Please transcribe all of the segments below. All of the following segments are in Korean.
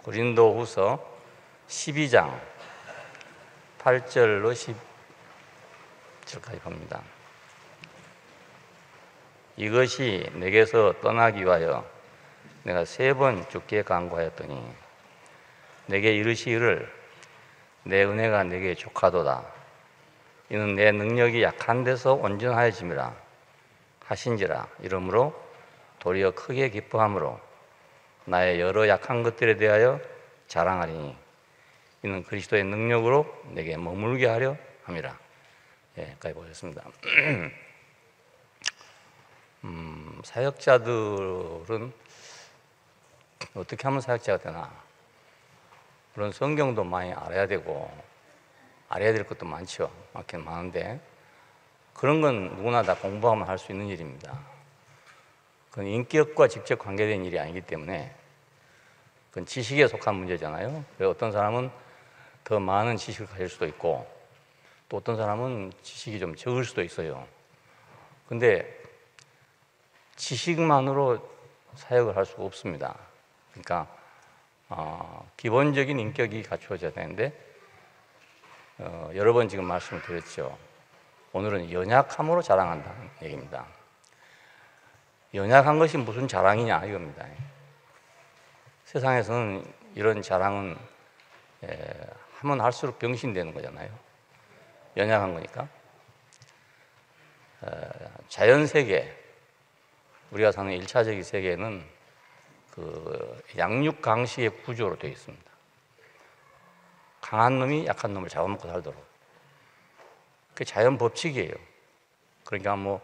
고린도후서 12장 8절로 10절까지 봅니다. 이것이 내게서 떠나기 위하여 내가 3번 주께 간구하였더니 내게 이르시기를 내 은혜가 내게 족하도다. 이는 내 능력이 약한 데서 온전하여짐이라 하신지라. 이러므로 도리어 크게 기뻐함으로 나의 여러 약한 것들에 대하여 자랑하리니 이는 그리스도의 능력으로 내게 머물게 하려 함이라. 여기까지 보셨습니다. 사역자들은 어떻게 하면 사역자가 되나? 그런 성경도 많이 알아야 되고 알아야 될 것도 많긴 많은데 그런 건 누구나 다 공부하면 할 수 있는 일입니다. 그건 인격과 직접 관계된 일이 아니기 때문에 그건 지식에 속한 문제잖아요. 어떤 사람은 더 많은 지식을 가질 수도 있고 또 어떤 사람은 지식이 좀 적을 수도 있어요. 근데 지식만으로 사역을 할 수가 없습니다. 그러니까 기본적인 인격이 갖추어져야 되는데 여러 번 지금 말씀을 드렸죠. 오늘은 연약함으로 자랑한다는 얘기입니다. 연약한 것이 무슨 자랑이냐 이겁니다. 세상에서는 이런 자랑은 하면 할수록 병신되는 거잖아요. 연약한 거니까. 자연세계, 우리가 사는 1차적인 세계는 그 양육강식의 구조로 되어 있습니다. 강한 놈이 약한 놈을 잡아먹고 살도록. 그게 자연 법칙이에요. 그러니까 뭐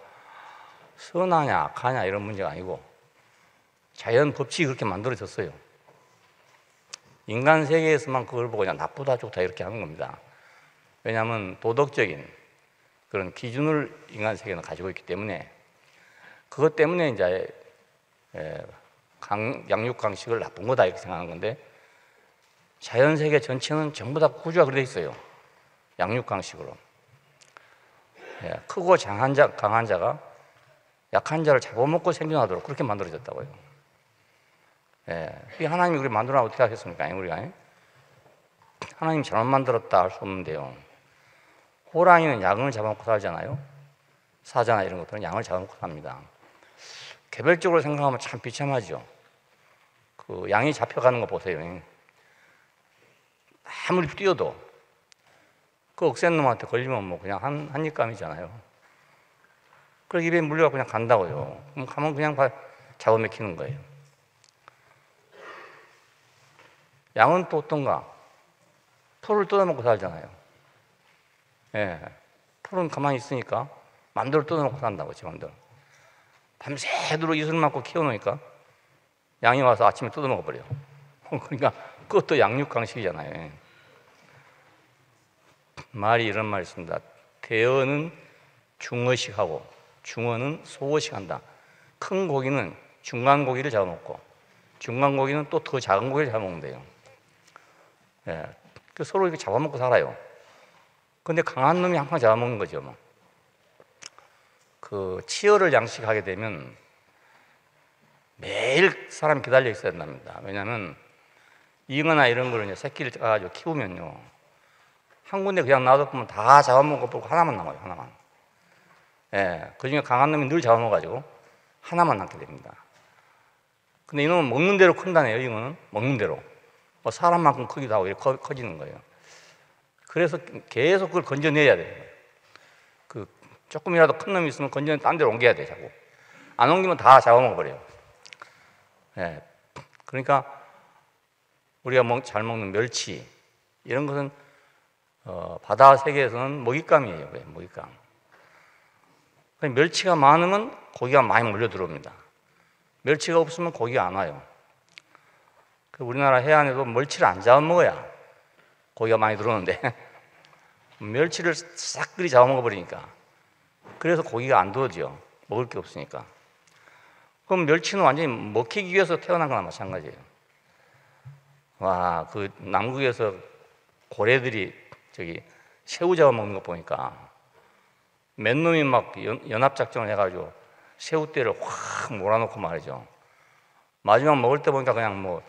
선하냐 악하냐 이런 문제가 아니고 자연 법칙이 그렇게 만들어졌어요. 인간 세계에서만 그걸 보고 그냥 나쁘다 좋다 이렇게 하는 겁니다. 왜냐하면 도덕적인 그런 기준을 인간 세계는 가지고 있기 때문에 그것 때문에 이제 양육강식을 나쁜 거다 이렇게 생각하는 건데 자연 세계 전체는 전부 다 구조가 그렇게 돼 있어요. 양육강식으로. 크고 강한 자가 약한 자를 잡아먹고 생존하도록 그렇게 만들어졌다고요. 이 하나님이 우리 만들어 어떻게 하겠습니까? 우리가 하나님 잘못 만들었다 할 수 없는데요. 호랑이는 양을 잡아먹고 살잖아요. 사자나 이런 것들은 양을 잡아먹고 삽니다. 개별적으로 생각하면 참 비참하죠. 그 양이 잡혀가는 거 보세요. 아무리 뛰어도 그 억센 놈한테 걸리면 뭐 그냥 한 입감이잖아요. 그래서 입에 물려서 그냥 간다고요. 그럼 가면 그냥 잡아먹히는 거예요. 양은 또 어떤가? 풀을 뜯어먹고 살잖아요. 풀은 가만히 있으니까 만두를 뜯어먹고 산다고, 지 만두. 밤새도록 이슬 맞고 키워놓으니까 양이 와서 아침에 뜯어먹어버려요. 그러니까 그것도 양육강식이잖아요. 말이 이런 말이 있습니다. 대어는 중어식하고 중어는 소어식한다. 큰 고기는 중간 고기를 잡아먹고 중간 고기는 또 더 작은 고기를 잡아먹는데요. 서로 이렇게 잡아먹고 살아요. 근데 강한 놈이 항상 잡아먹는 거죠. 뭐. 그 치어를 양식하게 되면 매일 사람이 기다려 있어야 된답니다. 왜냐하면 잉어나 이런 거를 새끼를 가지고 키우면요, 한 군데 그냥 놔두면 다 잡아먹어보고 하나만 남아요. 하나만. 그 중에 강한 놈이 늘 잡아먹어가지고 하나만 남게 됩니다. 근데 이놈은 먹는 대로 큰다네요. 잉어는 먹는 대로 사람만큼 크기도 하고 이렇게 커지는 거예요. 그래서 계속 그걸 건져내야 돼요. 그 조금이라도 큰 놈이 있으면 건져내 딴 데로 옮겨야 돼. 자꾸 안 옮기면 다 잡아먹어버려요. 그러니까 우리가 잘 먹는 멸치 이런 것은 바다 세계에서는 먹잇감이에요. 먹잇감. 멸치가 많으면 고기가 많이 몰려 들어옵니다. 멸치가 없으면 고기가 안 와요. 우리나라 해안에도 멸치를 안 잡아먹어야 고기가 많이 들어오는데 멸치를 싹들이 잡아먹어버리니까 그래서 고기가 안 들어오죠. 먹을 게 없으니까. 그럼 멸치는 완전히 먹히기 위해서 태어난 거나 마찬가지예요. 와, 그 남극에서 고래들이 새우 잡아먹는 거 보니까 맨 놈이 막 연합작전을 해가지고 새우떼를 확 몰아놓고 말이죠. 마지막 먹을 때 보니까 그냥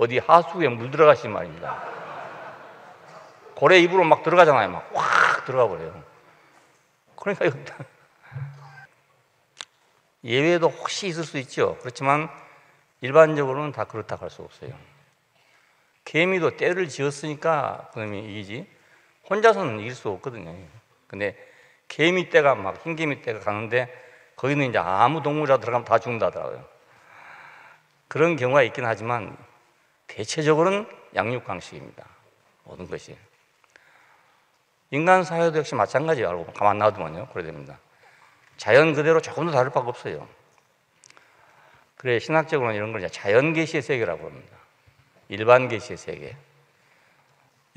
어디 하수구에 물 들어가시는 말입니다. 고래 입으로 막 들어가잖아요. 막 확 들어가 버려요. 그러니까 이거 예외도 혹시 있을 수 있죠. 그렇지만 일반적으로는 다 그렇다고 할 수 없어요. 개미도 떼를 지었으니까 그놈이 이기지 혼자서는 이길 수 없거든요. 근데 개미 떼가 막 흰개미 떼가 가는데 거기는 이제 아무 동물이라도 들어가면 다 죽는다 하더라고요. 그런 경우가 있긴 하지만 대체적으로는 양육강식입니다. 모든 것이. 인간 사회도 역시 마찬가지예요. 알고 가만 놔두면요. 그래 됩니다. 자연 그대로 조금도 다를 바가 없어요. 그래 신학적으로는 이런 걸 자연 계시의 세계라고 합니다. 일반 계시의 세계.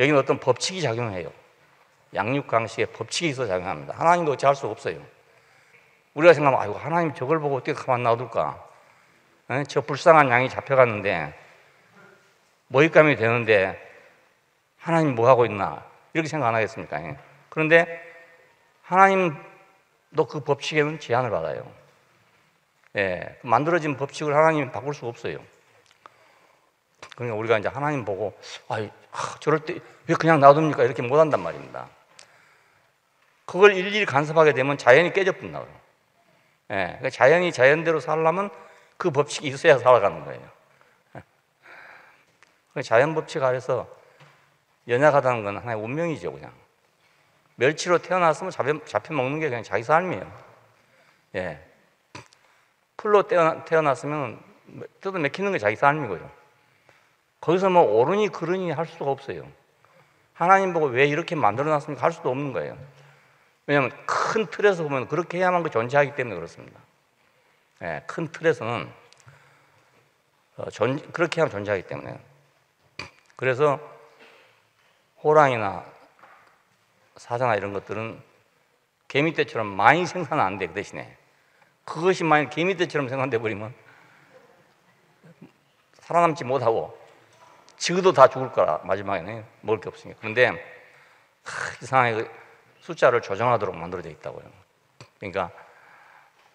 여기는 어떤 법칙이 작용해요. 양육강식의 법칙이 있어 작용합니다. 하나님도 어찌 할 수가 없어요. 우리가 생각하면 아이고 하나님 저걸 보고 어떻게 가만 놔둘까? 저 불쌍한 양이 잡혀갔는데 먹잇감이 되는데 하나님 뭐 하고 있나? 이렇게 생각 안 하겠습니까? 그런데 하나님도 그 법칙에는 제한을 받아요. 예, 만들어진 법칙을 하나님이 바꿀 수가 없어요. 그러니까 우리가 이제 하나님 보고 저럴 때 왜 그냥 놔둡니까? 이렇게 못 한단 말입니다. 그걸 일일이 간섭하게 되면 자연이 깨져버린다고요. 예, 그러니까 자연이 자연대로 살려면 그 법칙이 있어야 살아가는 거예요. 자연 법칙 아래서 연약하다는 건 하나의 운명이죠, 그냥. 멸치로 태어났으면 잡혀 먹는 게 그냥 자기 삶이에요. 예. 풀로 태어났으면 뜯어 맥히는 게 자기 삶이고요. 거기서 뭐 옳으니 그르니 할 수가 없어요. 하나님 보고 왜 이렇게 만들어놨습니까? 할 수도 없는 거예요. 왜냐하면 큰 틀에서 보면 그렇게 해야만 존재하기 때문에 그렇습니다. 예, 큰 틀에서는 그렇게 하면 존재하기 때문에. 그래서 호랑이나 사자나 이런 것들은 개미떼처럼 많이 생산 안 돼. 그 대신에 그것이 만약 개미떼처럼 생산돼 버리면 살아남지 못하고 지구도 다 죽을 거라. 마지막에는 먹을 게 없으니까. 그런데 이상하게 숫자를 조정하도록 만들어져 있다고요. 그러니까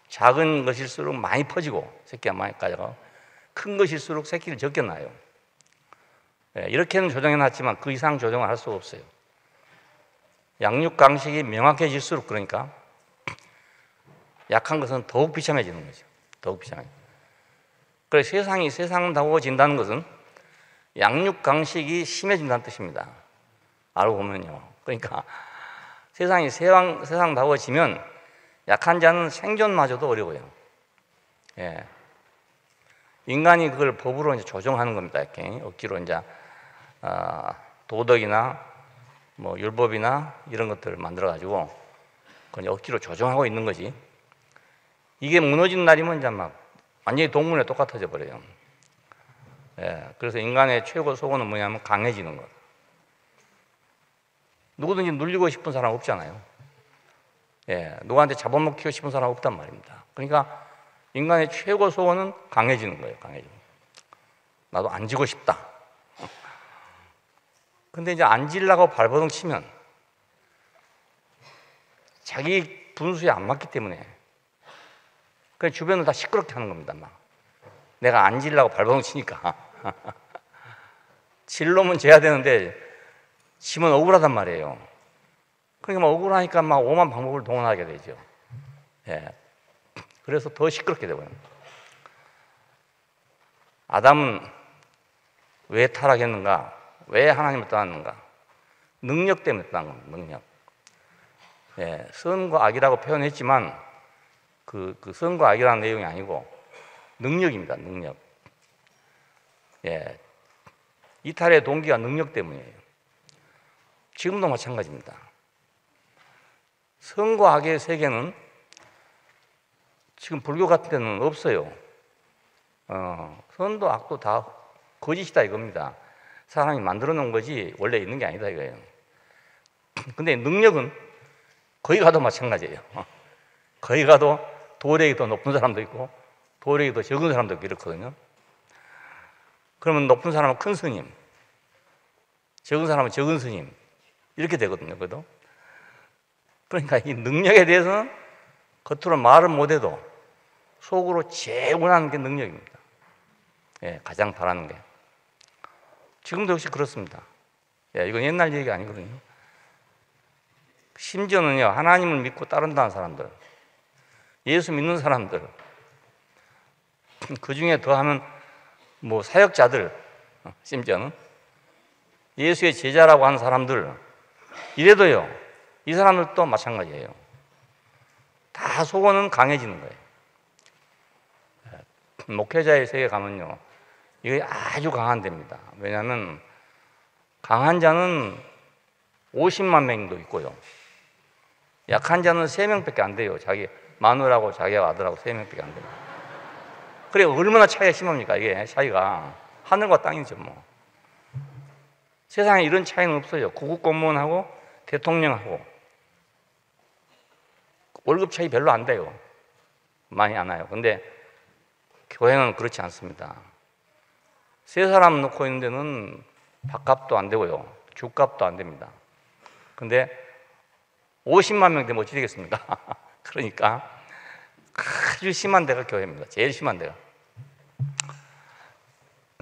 작은 것일수록 많이 퍼지고 새끼가 많이 가져가, 큰 것일수록 새끼를 적게 낳아요. 예, 이렇게는 조정해놨지만 그 이상 조정을 할 수가 없어요. 양육 강식이 명확해질수록, 그러니까 약한 것은 더욱 비참해지는 거죠. 더욱 비참해. 그래서 세상이 세상다워진다는 것은 양육 강식이 심해진다는 뜻입니다. 알고 보면요. 그러니까 세상이 세상다워지면 약한 자는 생존마저도 어려워요. 예. 인간이 그걸 법으로 이제 조정하는 겁니다. 이렇게 억지로 이제 도덕이나 뭐 율법이나 이런 것들을 만들어 가지고 그냥 억지로 조정하고 있는 거지. 이게 무너진 날이면 이제 막 완전히 동물에 똑같아져 버려요. 예, 그래서 인간의 최고 소원은 뭐냐면 강해지는 것. 누구든지 눌리고 싶은 사람 없잖아요. 예, 누구한테 잡아먹히고 싶은 사람 없단 말입니다. 그러니까 인간의 최고 소원은 강해지는 거예요. 강해지는. 나도 안 지고 싶다. 근데 이제 안 지려고 발버둥 치면 자기 분수에 안 맞기 때문에 그냥 주변을 다 시끄럽게 하는 겁니다. 막. 내가 안 지려고 발버둥 치니까. 질 놈은 져야 되는데 지면 억울하단 말이에요. 그러니까 막 억울하니까 막 오만 방법을 동원하게 되죠. 예. 그래서 더 시끄럽게 되고요. 아담은 왜 타락했는가? 왜 하나님을 떠났는가? 능력 때문에 떠난 겁니다. 능력. 예, 선과 악이라고 표현했지만 그 선과 악이라는 내용이 아니고 능력입니다. 능력. 예, 이탈의 동기가 능력 때문이에요. 지금도 마찬가지입니다. 선과 악의 세계는 지금 불교 같은 데는 없어요. 선도 악도 다 거짓이다 이겁니다. 사람이 만들어 놓은 거지 원래 있는 게 아니다 이거예요. 근데 능력은 거기 가도 마찬가지예요. 거기 가도 도력이 더 높은 사람도 있고 도력이 더 적은 사람도 있고 이렇거든요. 그러면 높은 사람은 큰 스님, 적은 사람은 적은 스님 이렇게 되거든요. 그래도 그러니까 이 능력에 대해서는 겉으로 말은 못해도 속으로 제일 원하는 게 능력입니다. 예, 가장 바라는 게. 지금도 역시 그렇습니다. 이건 옛날 얘기 아니거든요. 심지어는요, 하나님을 믿고 따른다는 사람들, 예수 믿는 사람들, 그 중에 더하면 뭐 사역자들, 심지어는 예수의 제자라고 하는 사람들, 이래도요, 이 사람들도 마찬가지예요. 다 속어는 강해지는 거예요. 목회자의 세계 가면요, 이게 아주 강한 데입니다. 왜냐하면 강한 자는 50만 명도 있고요, 약한 자는 3명밖에 안 돼요. 자기 마누라하고 자기 아들하고 3명밖에 안 됩니다. 그래, 얼마나 차이가 심합니까? 이게 차이가 하늘과 땅이죠. 뭐 세상에 이런 차이는 없어요. 구급 공무원하고 대통령하고 월급 차이 별로 안 돼요. 많이 안 와요. 근데 교회는 그렇지 않습니다. 세 사람 놓고 있는 데는 밥값도 안 되고요, 죽값도 안 됩니다. 근데 50만 명 되면 어찌 되겠습니까? 그러니까 아주 심한 데가 교회입니다. 제일 심한 데가.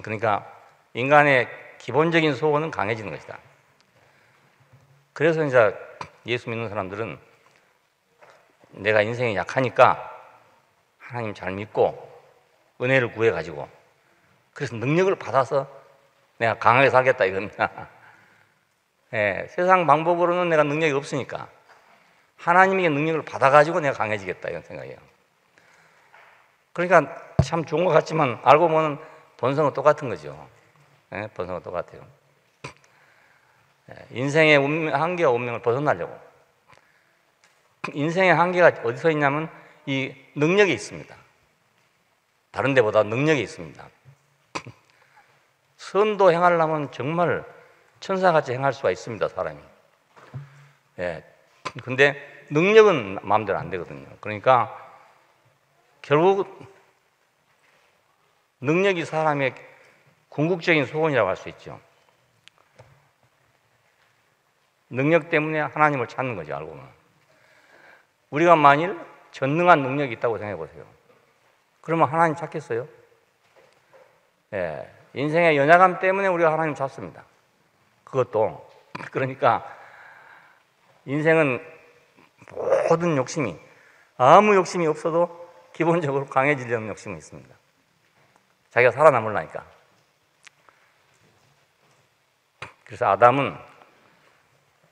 그러니까 인간의 기본적인 소원은 강해지는 것이다. 그래서 이제 예수 믿는 사람들은 내가 인생이 약하니까 하나님 잘 믿고 은혜를 구해가지고, 그래서 능력을 받아서 내가 강하게 살겠다 이겁니다. 세상 방법으로는 내가 능력이 없으니까 하나님의 능력을 받아가지고 내가 강해지겠다 이런 생각이에요. 그러니까 참 좋은 것 같지만 알고 보면 본성은 똑같은 거죠. 본성은 똑같아요. 인생의 한계와 운명을 벗어나려고. 인생의 한계가 어디서 있냐면 이 능력이 있습니다. 다른 데보다 능력이 있습니다. 선도 행하려면 정말 천사같이 행할 수가 있습니다, 사람이. 근데 능력은 마음대로 안 되거든요. 그러니까 결국 능력이 사람의 궁극적인 소원이라고 할 수 있죠. 능력 때문에 하나님을 찾는 거죠, 알고 보면. 우리가 만일 전능한 능력이 있다고 생각해 보세요. 그러면 하나님 찾겠어요? 인생의 연약함 때문에 우리가 하나님 찾습니다. 그것도. 그러니까 인생은 모든 욕심이, 아무 욕심이 없어도 기본적으로 강해지려는 욕심이 있습니다. 자기가 살아남으려니까. 그래서 아담은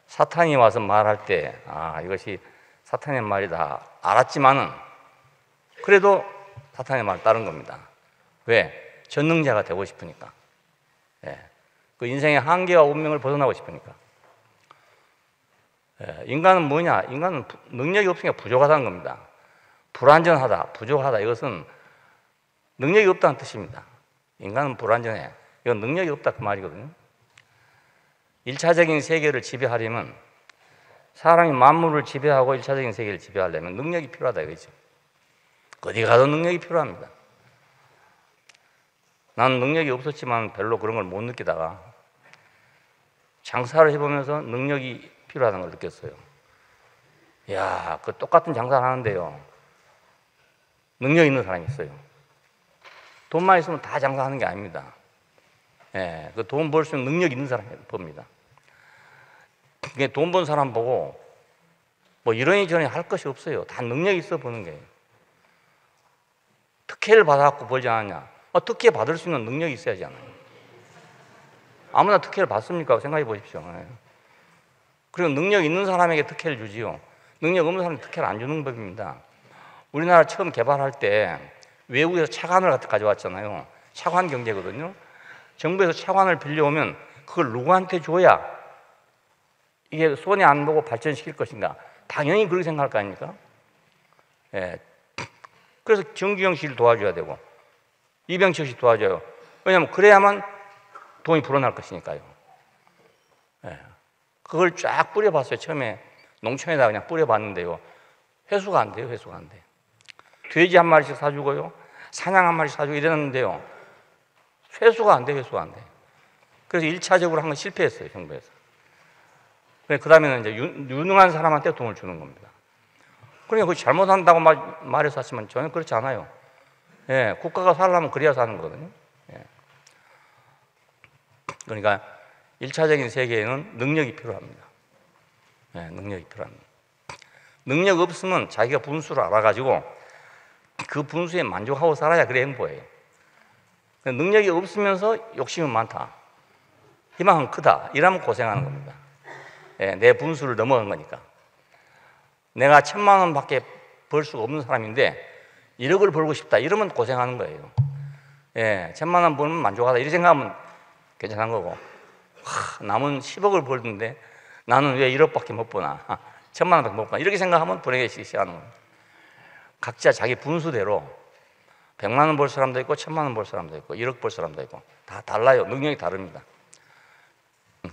사탄이 와서 말할 때 이것이 사탄의 말이다 알았지만은 그래도 사탄의 말을 따른 겁니다. 왜? 전능자가 되고 싶으니까. 그 인생의 한계와 운명을 벗어나고 싶으니까. 인간은 뭐냐? 인간은 능력이 없으니까 부족하다는 겁니다. 불완전하다, 부족하다, 이것은 능력이 없다는 뜻입니다. 인간은 불완전해. 이건 능력이 없다 그 말이거든요. 1차적인 세계를 지배하려면, 사람이 만물을 지배하고 1차적인 세계를 지배하려면 능력이 필요하다 이거죠. 어디 가도 능력이 필요합니다. 나는 능력이 없었지만 별로 그런 걸 못 느끼다가 장사를 해보면서 능력이 필요하다는 걸 느꼈어요. 이야, 그 똑같은 장사를 하는데요, 능력 있는 사람이 있어요. 돈만 있으면 다 장사하는 게 아닙니다. 그 돈 벌 수 있는 능력 있는 사람이 봅니다. 돈 번 사람 보고 뭐 이러니 저러니 할 것이 없어요. 다 능력이 있어 보는 거예요. 특혜를 받아갖고 벌지 않았냐? 특혜 받을 수 있는 능력이 있어야지 않아요? 아무나 특혜를 받습니까? 생각해 보십시오. 그리고 능력 있는 사람에게 특혜를 주지요. 능력 없는 사람은 특혜를 안 주는 법입니다. 우리나라 처음 개발할 때 외국에서 차관을 가져왔잖아요. 차관 경제거든요. 정부에서 차관을 빌려오면 그걸 누구한테 줘야 이게 손해 안 보고 발전시킬 것인가? 당연히 그렇게 생각할 거 아닙니까? 그래서 정규영 씨를 도와줘야 되고 이병철 씨 도와줘요. 왜냐하면 그래야만 돈이 불어날 것이니까요. 그걸 쫙 뿌려봤어요. 처음에 농촌에다 그냥 뿌려봤는데요, 회수가 안 돼요. 회수가 안 돼. 돼지 한 마리씩 사주고요, 사냥 한 마리씩 사주고 이랬는데요, 회수가 안 돼. 회수가 안 돼. 그래서 1차적으로 한 건 실패했어요, 정부에서. 그 다음에는 이제 유능한 사람한테 돈을 주는 겁니다. 그러니까 그거 잘못한다고 말해서 하지만 저는 그렇지 않아요. 국가가 살려면 그래야 사는 거거든요. 그러니까 1차적인 세계에는 능력이 필요합니다. 네, 능력이 필요합니다. 능력 없으면 자기가 분수를 알아가지고 그 분수에 만족하고 살아야 그래 행복해요. 능력이 없으면서 욕심은 많다, 희망은 크다, 이러면 고생하는 겁니다. 네, 내 분수를 넘어간 거니까. 내가 1000만 원밖에 벌 수가 없는 사람인데 1억을 벌고 싶다, 이러면 고생하는 거예요. 예, 1000만 원 벌면 만족하다, 이렇게 생각하면 괜찮은 거고, 남은 10억을 벌는데 나는 왜 1억밖에 못 버나, 1000만 원밖에 못 버나, 이렇게 생각하면 불행해지기 시작하는 겁니다. 각자 자기 분수대로 100만 원 벌 사람도 있고 1000만 원 벌 사람도 있고 1억 벌 사람도 있고 다 달라요. 능력이 다릅니다.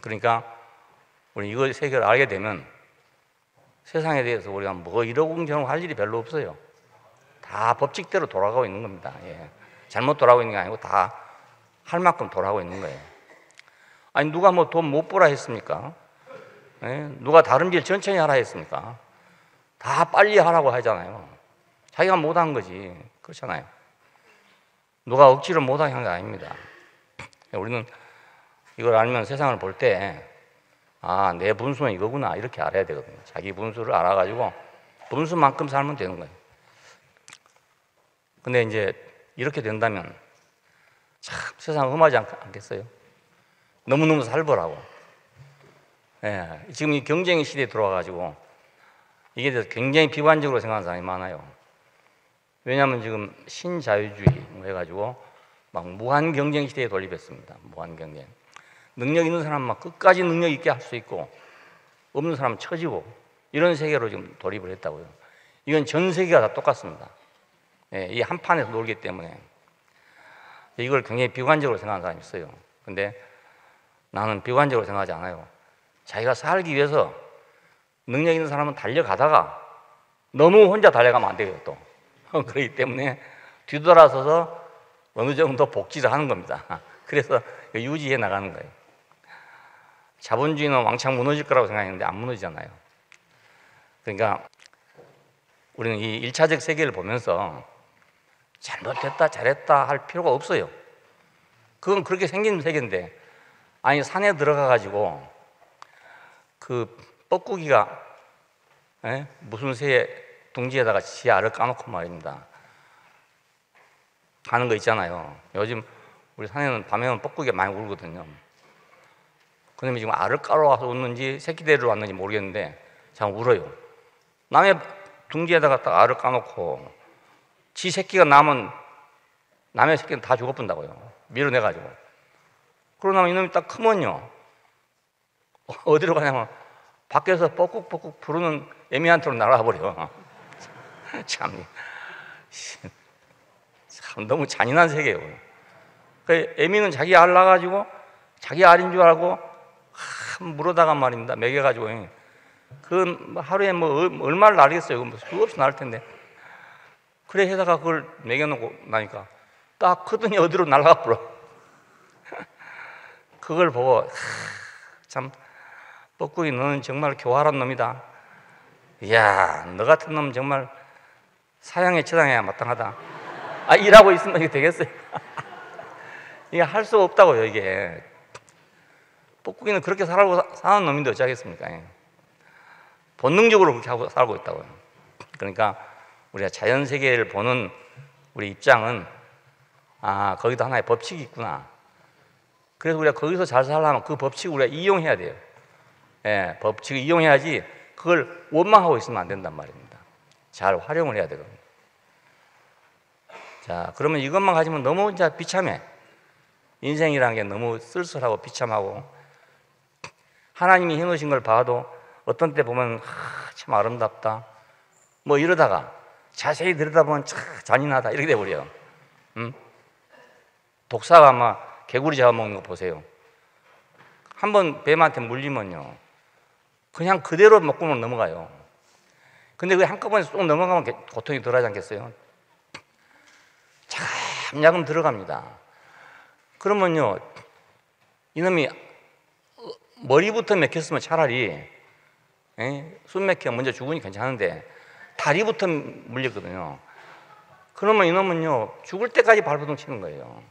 그러니까 우리 이거 세계를 알게 되면 세상에 대해서 우리가 뭐 이러쿵저러쿵 할 일이 별로 없어요. 다 법칙대로 돌아가고 있는 겁니다. 예. 잘못 돌아가고 있는 게 아니고 다 할 만큼 돌아가고 있는 거예요. 아니, 누가 뭐 돈 못 벌라 했습니까? 예? 누가 다른 일 천천히 하라 했습니까? 다 빨리 하라고 하잖아요. 자기가 못한 거지. 그렇잖아요. 누가 억지로 못하게 한 게 아닙니다. 우리는 이걸 알면 세상을 볼 때, 아, 내 분수는 이거구나, 이렇게 알아야 되거든요. 자기 분수를 알아가지고 분수만큼 살면 되는 거예요. 근데 이제 이렇게 된다면 참 세상 험하지 않겠어요? 너무너무 살벌하고. 예, 지금 이 경쟁의 시대에 들어와가지고 이게 대해서 굉장히 비관적으로 생각하는 사람이 많아요. 왜냐하면 지금 신자유주의 뭐 해가지고 막 무한 경쟁 시대에 돌입했습니다. 무한 경쟁. 능력 있는 사람만 끝까지 능력 있게 할 수 있고 없는 사람은 처지고, 이런 세계로 지금 돌입을 했다고요. 이건 전 세계가 다 똑같습니다. 예, 이 한 판에서 놀기 때문에 이걸 굉장히 비관적으로 생각하는 사람이 있어요. 근데 나는 비관적으로 생각하지 않아요. 자기가 살기 위해서 능력 있는 사람은 달려가다가 너무 혼자 달려가면 안 돼요, 또. 그렇기 때문에 뒤돌아서서 어느 정도 복지를 하는 겁니다. 그래서 유지해 나가는 거예요. 자본주의는 왕창 무너질 거라고 생각했는데 안 무너지잖아요. 그러니까 우리는 이 1차적 세계를 보면서 잘못했다, 잘했다 할 필요가 없어요. 그건 그렇게 생긴 세계인데, 아니, 산에 들어가가지고 그 뻐꾸기가 무슨 새의 둥지에다가 지 알을 까놓고 말입니다. 가는 거 있잖아요. 요즘 우리 산에는 밤에는 뻐꾸기가 많이 울거든요. 그놈이 지금 알을 까러 와서 웃는지 새끼 데리러 왔는지 모르겠는데 참 울어요. 남의 둥지에다가 딱 알을 까놓고 지 새끼가 남은, 남의 새끼는 다 죽어본다고요. 밀어내가지고. 그러고 나면 이놈이 딱 크면요, 어디로 가냐면 밖에서 뻐꾹뻐꾹 부르는 애미한테로 날아가버려. 참 너무 잔인한 세계예요. 그 애미는 자기 알 낳아가지고 자기 알인 줄 알고 물어다가 말입니다. 먹여가지고 그 하루에 뭐 얼마를 날리겠어요. 뭐 수없이 날 텐데. 그래 해다가 그걸 먹여놓고 나니까 딱 크더니 어디로 날아가 버려. 그걸 보고 참, 뻐꾸기 너는 정말 교활한 놈이다. 이야, 너 같은 놈 정말 사형에 처당해야 마땅하다. 아, 일하고 있으면 이게 되겠어요? 이게 할 수 없다고요. 이게 뻐꾸기는 그렇게 살고 사는 놈인데 어쩌겠습니까? 본능적으로 그렇게 하고 살고 있다고요. 그러니까 우리가 자연 세계를 보는 우리 입장은, 아, 거기도 하나의 법칙이 있구나. 그래서 우리가 거기서 잘 살려면 그 법칙을 우리가 이용해야 돼요. 예, 법칙을 이용해야지 그걸 원망하고 있으면 안 된단 말입니다. 잘 활용을 해야 되거든요. 자, 그러면 이것만 가지면 너무 이제 비참해. 인생이라는 게 너무 쓸쓸하고 비참하고, 하나님이 해놓으신 걸 봐도 어떤 때 보면 참 아름답다 뭐 이러다가 자세히 들여다보면 참 잔인하다 이렇게 돼버려요. 독사가 아마 개구리 잡아먹는 거 보세요. 한번 뱀한테 물리면요, 그냥 그대로 먹고는 넘어가요. 근데 그게 한꺼번에 쏙 넘어가면 고통이 덜하지 않겠어요? 잠야금 들어갑니다. 그러면요, 이놈이 머리부터 맥혔으면 차라리 숨 막혀 먼저 죽으니 괜찮은데 다리부터 물렸거든요. 그러면 이놈은요, 죽을 때까지 발버둥 치는 거예요.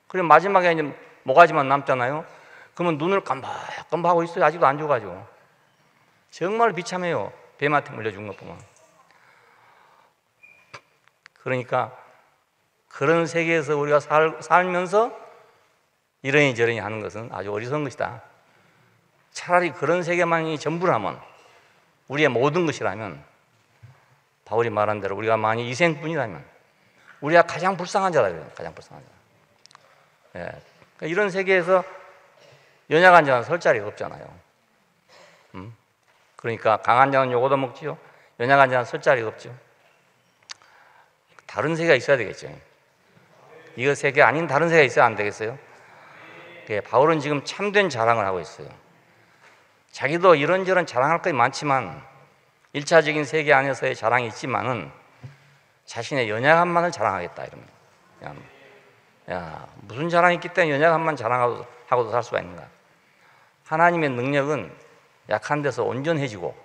그리고 마지막에 이제 모가지만 남잖아요. 그러면 눈을 깜박깜박하고 있어요. 아직도 안 죽어가지고. 정말 비참해요. 뱀한테 물려 죽은 것 보면. 그러니까 그런 세계에서 우리가 살면서 이러니 저러니 하는 것은 아주 어리석은 것이다. 차라리 그런 세계만이 전부라면, 우리의 모든 것이라면, 바울이 말한 대로 우리가 만약 이생뿐이라면 우리가 가장 불쌍한 자다. 가장 불쌍한 자. 예. 그러니까 이런 세계에서 연약한 자는 설 자리가 없잖아요. 그러니까 강한 자는 요거도 먹지요. 연약한 자는 설 자리가 없죠. 다른 세계가 있어야 되겠죠. 이거 세계 아닌 다른 세계가 있어야 안 되겠어요? 예, 바울은 지금 참된 자랑을 하고 있어요. 자기도 이런저런 자랑할 것이 많지만, 1차적인 세계 안에서의 자랑이 있지만은 자신의 연약함만을 자랑하겠다 이럽니다. 야, 무슨 자랑이 있기 때문에 연약함만 자랑하고도 살 수가 있는가? 하나님의 능력은 약한 데서 온전해지고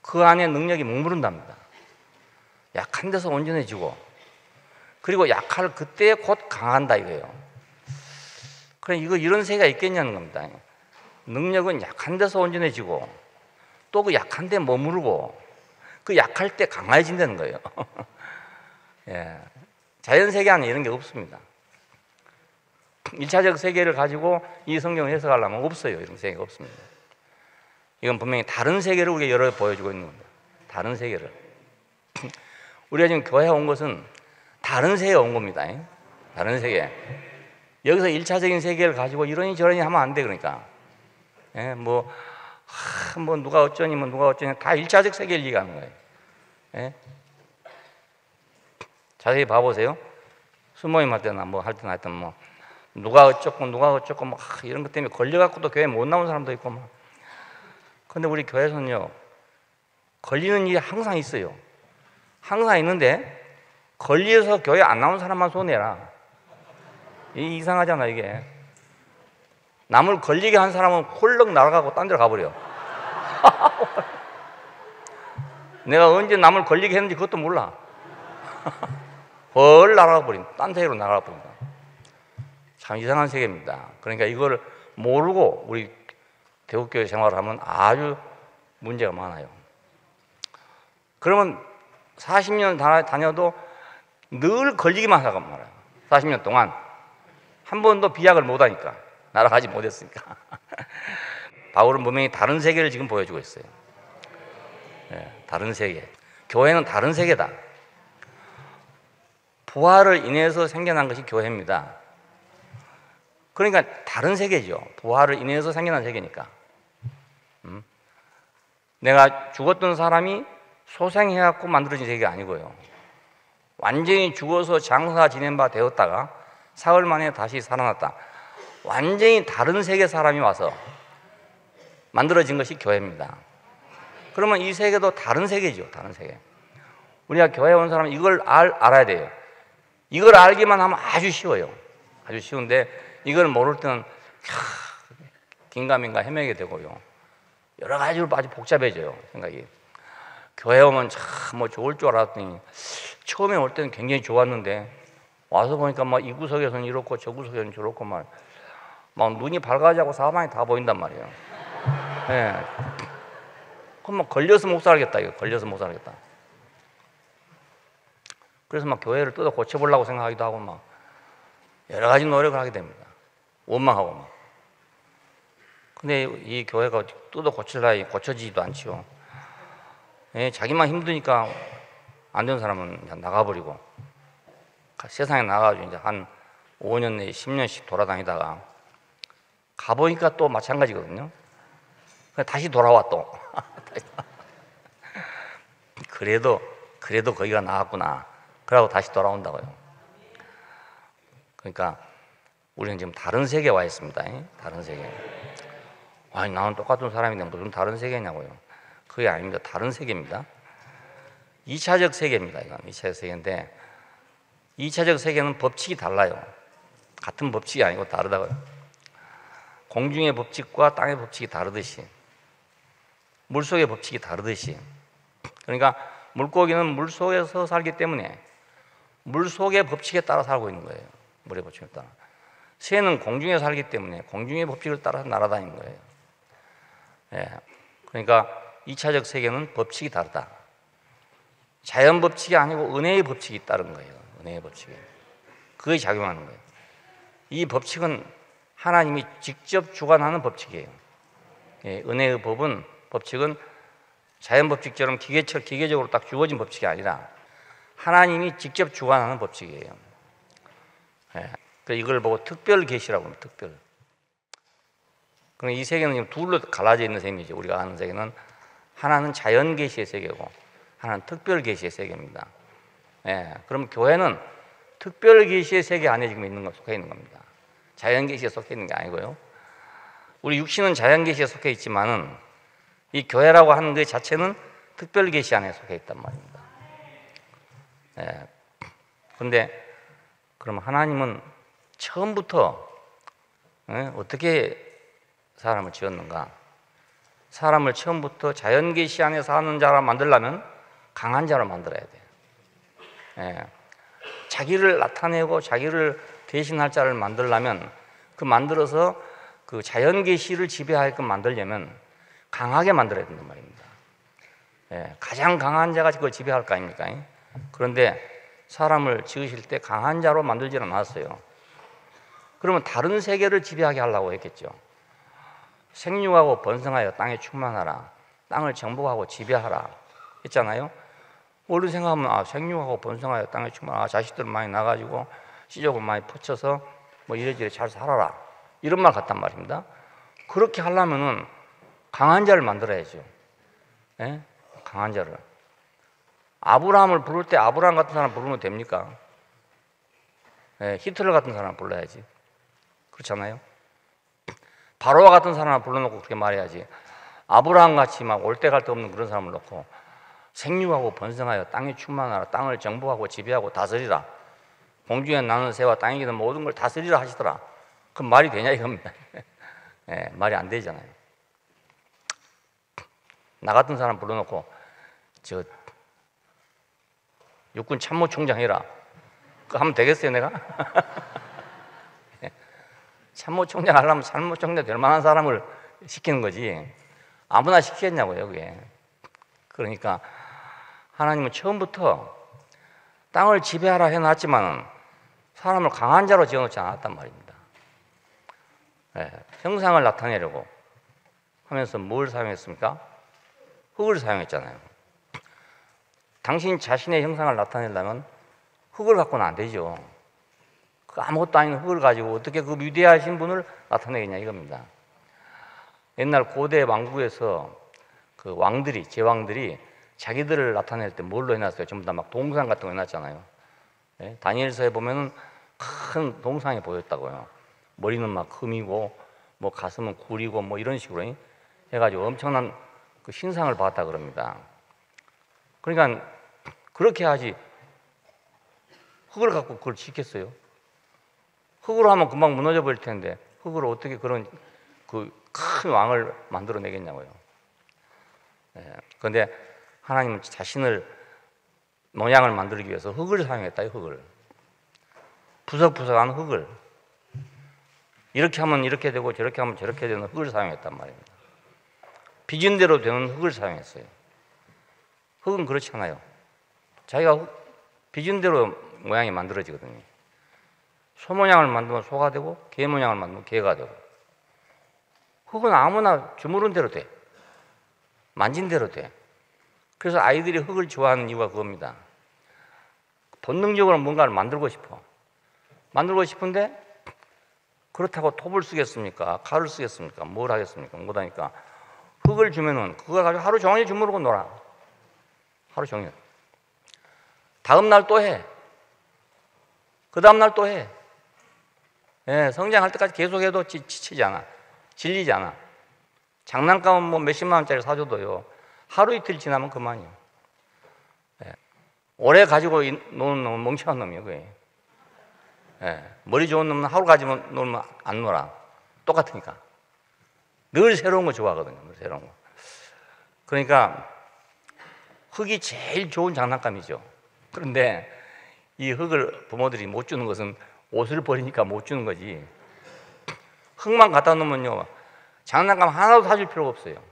그 안에 능력이 머무른답니다. 약한 데서 온전해지고, 그리고 약할 그때 곧 강한다 이거예요. 그래, 이런 세계가 있겠냐는 겁니다. 능력은 약한 데서 온전해지고 또 그 약한 데 머무르고 그 약할 때 강해진다는 거예요. 예. 자연 세계 안에 이런 게 없습니다. 1차적 세계를 가지고 이 성경을 해석하려면 없어요. 이런 세계가 없습니다. 이건 분명히 다른 세계를 우리가 여러 보여주고 있는 겁니다. 다른 세계를. 우리가 지금 교회에 온 것은 다른 세계에 온 겁니다. 다른 세계. 여기서 1차적인 세계를 가지고 이러니 저러니 하면 안 돼. 그러니까 뭐 누가 어쩌니 누가 어쩌니 다 1차적 세계를 얘기하는 거예요. 자세히 봐보세요. 수모임 할 때나 뭐 할 때나 하여튼 뭐 누가 어쩌고 뭐 이런 것 때문에 걸려갖고도 교회 못 나온 사람도 있고 막. 근데 우리 교회에서는요, 걸리는 일이 항상 있어요. 항상 있는데 걸려서 교회 안 나온 사람만 손해라. 이상하잖아 이게. 남을 걸리게 한 사람은 홀렁 날아가고 딴 데로 가버려. 내가 언제 남을 걸리게 했는지 그것도 몰라. 벌 날아가 버린, 딴 세계로 날아가 버린다. 참 이상한 세계입니다. 그러니까 이걸 모르고 우리 대국교회 생활을 하면 아주 문제가 많아요. 그러면 40년 다녀도 늘 걸리기만 하다가 말아요. 40년 동안 한 번도 비약을 못하니까, 날아가지 못했으니까. 바울은 분명히 다른 세계를 지금 보여주고 있어요. 다른 세계. 교회는 다른 세계다. 부활을 인해서 생겨난 것이 교회입니다. 그러니까 다른 세계죠. 부활을 인해서 생겨난 세계니까. 내가 죽었던 사람이 소생해갖고 만들어진 세계가 아니고요. 완전히 죽어서 장사 지낸 바 되었다가 사흘 만에 다시 살아났다. 완전히 다른 세계 사람이 와서 만들어진 것이 교회입니다. 그러면 이 세계도 다른 세계죠. 다른 세계. 우리가 교회에 온 사람은 이걸 알아야 돼요. 이걸 알기만 하면 아주 쉬워요. 아주 쉬운데 이걸 모를 때는 긴가민가 헤매게 되고요. 여러 가지로 아주 복잡해져요. 생각이. 교회 오면 참 뭐 좋을 줄 알았더니 처음에 올 때는 굉장히 좋았는데 와서 보니까 막 이 구석에서는 이렇고 저 구석에서는 저렇고 막 눈이 밝아지고 사방이 다 보인단 말이에요. 예. 그럼 막 걸려서 못 살겠다 이거. 걸려서 못 살겠다. 그래서 막 교회를 뜯어 고쳐보려고 생각하기도 하고 막 여러 가지 노력을 하게 됩니다. 원망하고 막. 근데 이 교회가 뜯어 고칠라니 고쳐지지도 않지요. 예, 자기만 힘드니까 안 되는 사람은 그냥 나가버리고 세상에 나가가지고 이제 한 5년 내에 10년씩 돌아다니다가 가보니까 또 마찬가지거든요. 다시 돌아와 또. 그래도 거기가 나았구나. 그러고 다시 돌아온다고요. 그러니까 우리는 지금 다른 세계에 와 있습니다. 다른 세계. 아니 나는 똑같은 사람인데 무슨 다른 세계냐고요. 그게 아닙니다. 다른 세계입니다. 2차적 세계입니다. 이건 2차적 세계인데 2차적 세계는 법칙이 달라요. 같은 법칙이 아니고 다르다고요. 공중의 법칙과 땅의 법칙이 다르듯이 물속의 법칙이 다르듯이 그러니까 물고기는 물속에서 살기 때문에 물속의 법칙에 따라 살고 있는 거예요. 물의 법칙에 따라. 새는 공중에 살기 때문에 공중의 법칙을 따라서 날아다니는 거예요. 예. 그러니까 2차적 세계는 법칙이 다르다. 자연 법칙이 아니고 은혜의 법칙이 따른 거예요. 은혜의 법칙이. 그게 작용하는 거예요. 이 법칙은 하나님이 직접 주관하는 법칙이에요. 예, 은혜의 법칙은 자연 법칙처럼 기계적으로 딱 주어진 법칙이 아니라 하나님이 직접 주관하는 법칙이에요. 예, 이걸 보고 특별 계시라고 합니다. 특별. 그럼 이 세계는 지금 둘로 갈라져 있는 셈이죠. 우리가 아는 세계는 하나는 자연 계시의 세계고 하나는 특별 계시의 세계입니다. 예, 그럼 교회는 특별 계시의 세계 안에 지금 속해 있는 겁니다. 자연 계시에 속해 있는 게 아니고요. 우리 육신은 자연 계시에 속해 있지만은 이 교회라고 하는 것 자체는 특별 계시 안에 속해 있단 말입니다. 예. 그런데 그럼 하나님은 처음부터 어떻게 사람을 지었는가? 사람을 처음부터 자연 계시 안에 사는 자로 만들려면 강한 자로 만들어야 돼요. 예. 자기를 나타내고 자기를 대신할 자를 만들려면 만들어서 그 자연 계시를 지배하게끔 만들려면 강하게 만들어야 된단 말입니다. 예. 가장 강한 자가 그걸 지배할 거 아닙니까? 그런데 사람을 지으실 때 강한 자로 만들지는 않았어요. 그러면 다른 세계를 지배하게 하려고 했겠죠. 생육하고 번성하여 땅에 충만하라. 땅을 정복하고 지배하라 했잖아요. 얼른 생각하면 생육하고 번성하여 땅에 충만하라. 자식들 많이 나가지고 씨족을 많이 퍼쳐서 뭐 이래저래 잘 살아라. 이런 말 같단 말입니다. 그렇게 하려면은 강한 자를 만들어야죠. 예? 강한 자를. 아브라함을 부를 때 아브라함 같은 사람 부르면 됩니까? 예, 히틀러 같은 사람 불러야지. 그렇잖아요. 바로와 같은 사람을 불러놓고 그렇게 말해야지. 아브라함 같이 막 올 때 갈 데 없는 그런 사람을 놓고 생육하고 번성하여 땅에 충만하라. 땅을 정복하고 지배하고 다스리라. 공중에 나는 새와 땅에 기는 모든 걸 다스리라 하시더라. 그럼 말이 되냐 이겁니다. 예, 말이 안 되잖아요. 나 같은 사람 불러놓고 저 육군 참모총장 해라. 그거 하면 되겠어요 내가? 참모총장 하려면 참모총장 될 만한 사람을 시키는 거지 아무나 시키겠냐고요 그게. 그러니까 하나님은 처음부터 땅을 지배하라 해놨지만 사람을 강한 자로 지어놓지 않았단 말입니다. 네, 형상을 나타내려고 하면서 뭘 사용했습니까? 흙을 사용했잖아요. 당신 자신의 형상을 나타내려면 흙을 갖고는 안 되죠. 아무것도 아닌 흙을 가지고 어떻게 그 위대하신 분을 나타내겠냐 이겁니다. 옛날 고대 왕국에서 그 왕들이, 제왕들이 자기들을 나타낼 때 뭘로 해놨어요? 전부 다 막 동상 같은 거 해놨잖아요. 네? 다니엘서에 보면은 큰 동상이 보였다고요. 머리는 막 금이고, 뭐 가슴은 굴이고, 뭐 이런 식으로 해가지고 엄청난 그 신상을 받았다 그럽니다. 그러니까 그렇게 하지 흙을 갖고 그걸 지켰어요. 흙으로 하면 금방 무너져 버릴 텐데 흙으로 어떻게 그런 그 큰 왕을 만들어내겠냐고요. 그런데 하나님은 자신을 모양을 만들기 위해서 흙을 사용했다. 흙을 부석부석한 흙을 이렇게 하면 이렇게 되고 저렇게 하면 저렇게 되는 흙을 사용했단 말입니다. 빚은 대로 되는 흙을 사용했어요. 흙은 그렇지 않아요. 자기가 빚은 대로 모양이 만들어지거든요. 소 모양을 만들면 소가 되고 개 모양을 만들면 개가 되고. 흙은 아무나 주무른 대로 돼. 만진 대로 돼. 그래서 아이들이 흙을 좋아하는 이유가 그겁니다. 본능적으로 뭔가를 만들고 싶어. 만들고 싶은데 그렇다고 톱을 쓰겠습니까? 칼을 쓰겠습니까? 뭘 하겠습니까? 못하니까 흙을 주면은 그거 가지고 하루 종일 주무르고 놀아. 하루 종일. 다음 날 또 해. 그 다음 날 또 해. 예, 성장할 때까지 계속해도 지치지 않아. 질리지 않아. 장난감은 뭐 몇십만 원짜리 사줘도요. 하루 이틀 지나면 그만이에요. 예. 오래 가지고 노는 놈은 멍청한 놈이에요. 그게. 예. 머리 좋은 놈은 하루 가지고 놀면 안 놀아. 똑같으니까. 늘 새로운 거 좋아하거든요. 늘 새로운 거. 그러니까 흙이 제일 좋은 장난감이죠. 그런데 이 흙을 부모들이 못 주는 것은 옷을 버리니까 못 주는 거지 흙만 갖다 놓으면요, 장난감 하나도 사줄 필요가 없어요.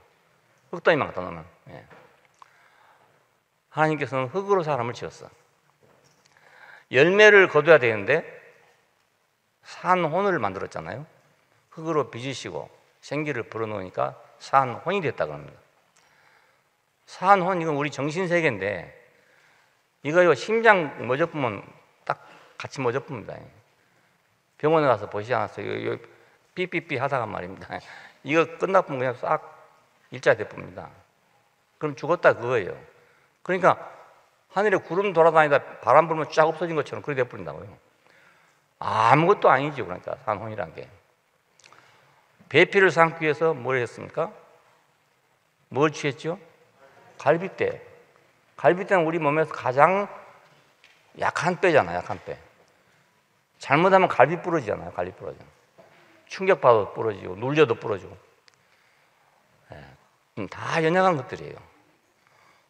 흙더미만 갖다 놓으면. 예. 하나님께서는 흙으로 사람을 지었어. 열매를 거둬야 되는데 산혼을 만들었잖아요. 흙으로 빚으시고 생기를 불어넣으니까 산혼이 됐다고 합니다. 산혼, 이건 우리 정신세계인데 이거 심장 멎어보면 딱 같이 멎어봅니다. 병원에 가서 보시지 않았어요? 이거 삐삐삐 하다가 말입니다. 이거 끝나면 그냥 싹 일자 돼봅니다. 그럼 죽었다 그거예요. 그러니까 하늘에 구름 돌아다니다 바람 불면 쫙 없어진 것처럼 그렇게 돼버린다고요. 아무것도 아니죠. 그러니까 산혼이란 게. 배피를 삼기 위해서 뭘 했습니까? 뭘 취했죠? 갈빗대. 갈빗대는 우리 몸에서 가장 약한 뼈잖아요. 약한 뼈. 잘못하면 갈비 부러지잖아요. 갈비 부러져. 충격받아도 부러지고 눌려도 부러지고. 다 연약한 것들이에요.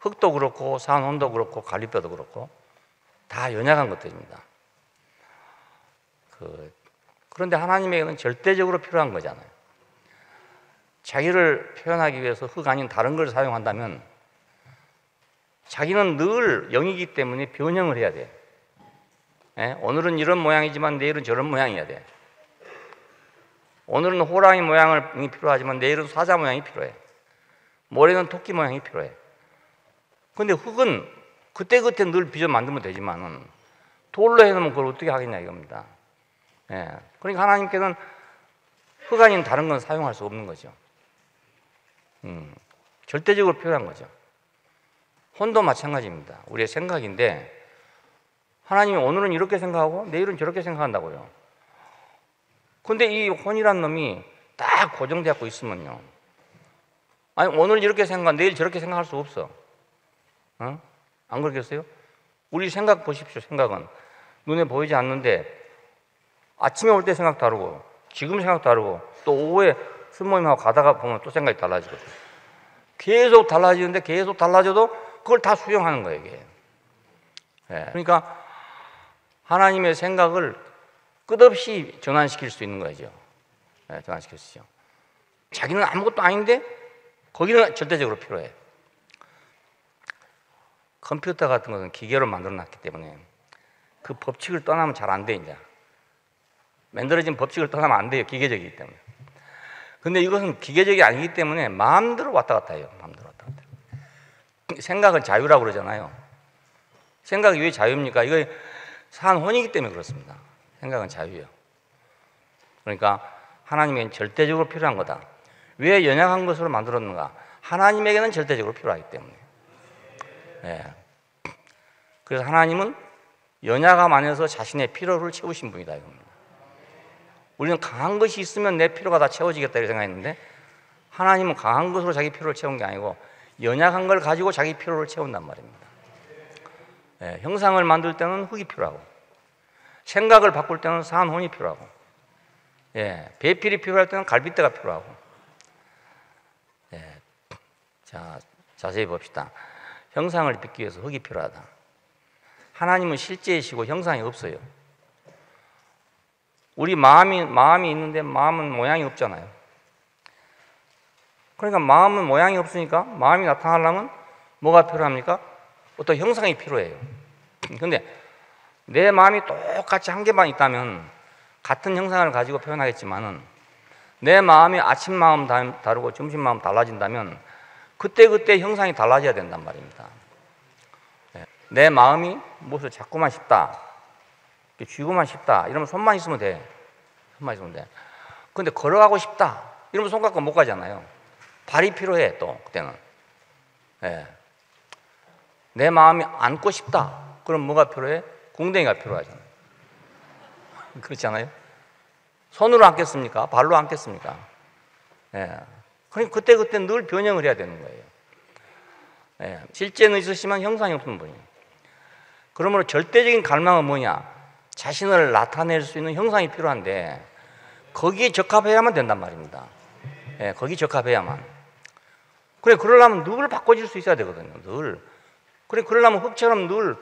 흙도 그렇고 산혼도 그렇고 갈비뼈도 그렇고 다 연약한 것들입니다. 그런데 하나님에게는 절대적으로 필요한 거잖아요. 자기를 표현하기 위해서 흙 아닌 다른 걸 사용한다면 자기는 늘 영이기 때문에 변형을 해야 돼. 오늘은 이런 모양이지만 내일은 저런 모양이어야 돼. 오늘은 호랑이 모양이 필요하지만 내일은 사자 모양이 필요해. 모레는 토끼 모양이 필요해. 근데 흙은 그때그때 늘 빚어 만들면 되지만은 돌로 해놓으면 그걸 어떻게 하겠냐 이겁니다. 그러니까 하나님께는 흙 아닌 다른 건 사용할 수 없는 거죠. 절대적으로 필요한 거죠. 혼도 마찬가지입니다. 우리의 생각인데 하나님이 오늘은 이렇게 생각하고 내일은 저렇게 생각한다고요. 근데 이 혼이란 놈이 딱 고정되어 있으면요, 아니 오늘 이렇게 생각, 내일 저렇게 생각할 수 없어. 안 그러겠어요? 우리 생각 보십시오. 생각은 눈에 보이지 않는데 아침에 올 때 생각 다르고 지금 생각 다르고 또 오후에 술 모임하고 가다가 보면 또 생각이 달라지거든요. 계속 달라지는데 계속 달라져도 그걸 다 수용하는 거예요, 이게. 그러니까 하나님의 생각을 끝없이 전환시킬 수 있는 거죠. 전환시킬 수 있죠. 자기는 아무것도 아닌데 거기는 절대적으로 필요해. 컴퓨터 같은 것은 기계로 만들어 놨기 때문에 그 법칙을 떠나면 잘 안 돼, 이제. 만들어진 법칙을 떠나면 안 돼요. 기계적이기 때문에. 근데 이것은 기계적이 아니기 때문에 마음대로 왔다 갔다 해요. 마음대로 왔다 갔다 해요. 생각은 자유라고 그러잖아요. 생각이 왜 자유입니까? 이거 산혼이기 때문에 그렇습니다. 생각은 자유예요. 그러니까 하나님에게는 절대적으로 필요한 거다. 왜 연약한 것으로 만들었는가? 하나님에게는 절대적으로 필요하기 때문에. 그래서 하나님은 연약함 안에서 자신의 필요를 채우신 분이다 이겁니다. 우리는 강한 것이 있으면 내 필요가 다 채워지겠다 이렇게 생각했는데 하나님은 강한 것으로 자기 필요를 채운 게 아니고 연약한 걸 가지고 자기 필요를 채운단 말입니다. 형상을 만들 때는 흙이 필요하고 생각을 바꿀 때는 산혼이 필요하고 배필이 필요할 때는 갈빗대가 필요하고. 자, 자세히 봅시다. 형상을 빚기 위해서 흙이 필요하다. 하나님은 실제이시고 형상이 없어요. 우리 마음이 있는데 마음은 모양이 없잖아요. 그러니까 마음은 모양이 없으니까 마음이 나타나려면 뭐가 필요합니까? 어떤 형상이 필요해요. 근데 내 마음이 똑같이 한 개만 있다면 같은 형상을 가지고 표현하겠지만은 내 마음이 아침 마음 다르고 점심 마음 달라진다면 그때그때 형상이 달라져야 된단 말입니다. 내 마음이 무엇을 잡고만 싶다, 쥐고만 싶다 이러면 손만 있으면 돼. 손만 있으면 돼. 근데 걸어가고 싶다 이러면 손 갖고 못 가잖아요. 발이 필요해. 또 그때는 내 마음이 안고 싶다 그럼 뭐가 필요해? 궁뎅이가 필요하잖아요. 그렇지 않아요? 손으로 안겠습니까? 발로 안겠습니까? 그러니까 그때그때 늘 변형을 해야 되는 거예요. 실제는 있으시면 형상이 없는 분이에요. 그러므로 절대적인 갈망은 뭐냐? 자신을 나타낼 수 있는 형상이 필요한데 거기에 적합해야만 된단 말입니다. 거기에 적합해야만. 그래, 그러려면 늘 바꿔질 수 있어야 되거든요. 늘. 그래, 그러려면 흙처럼 늘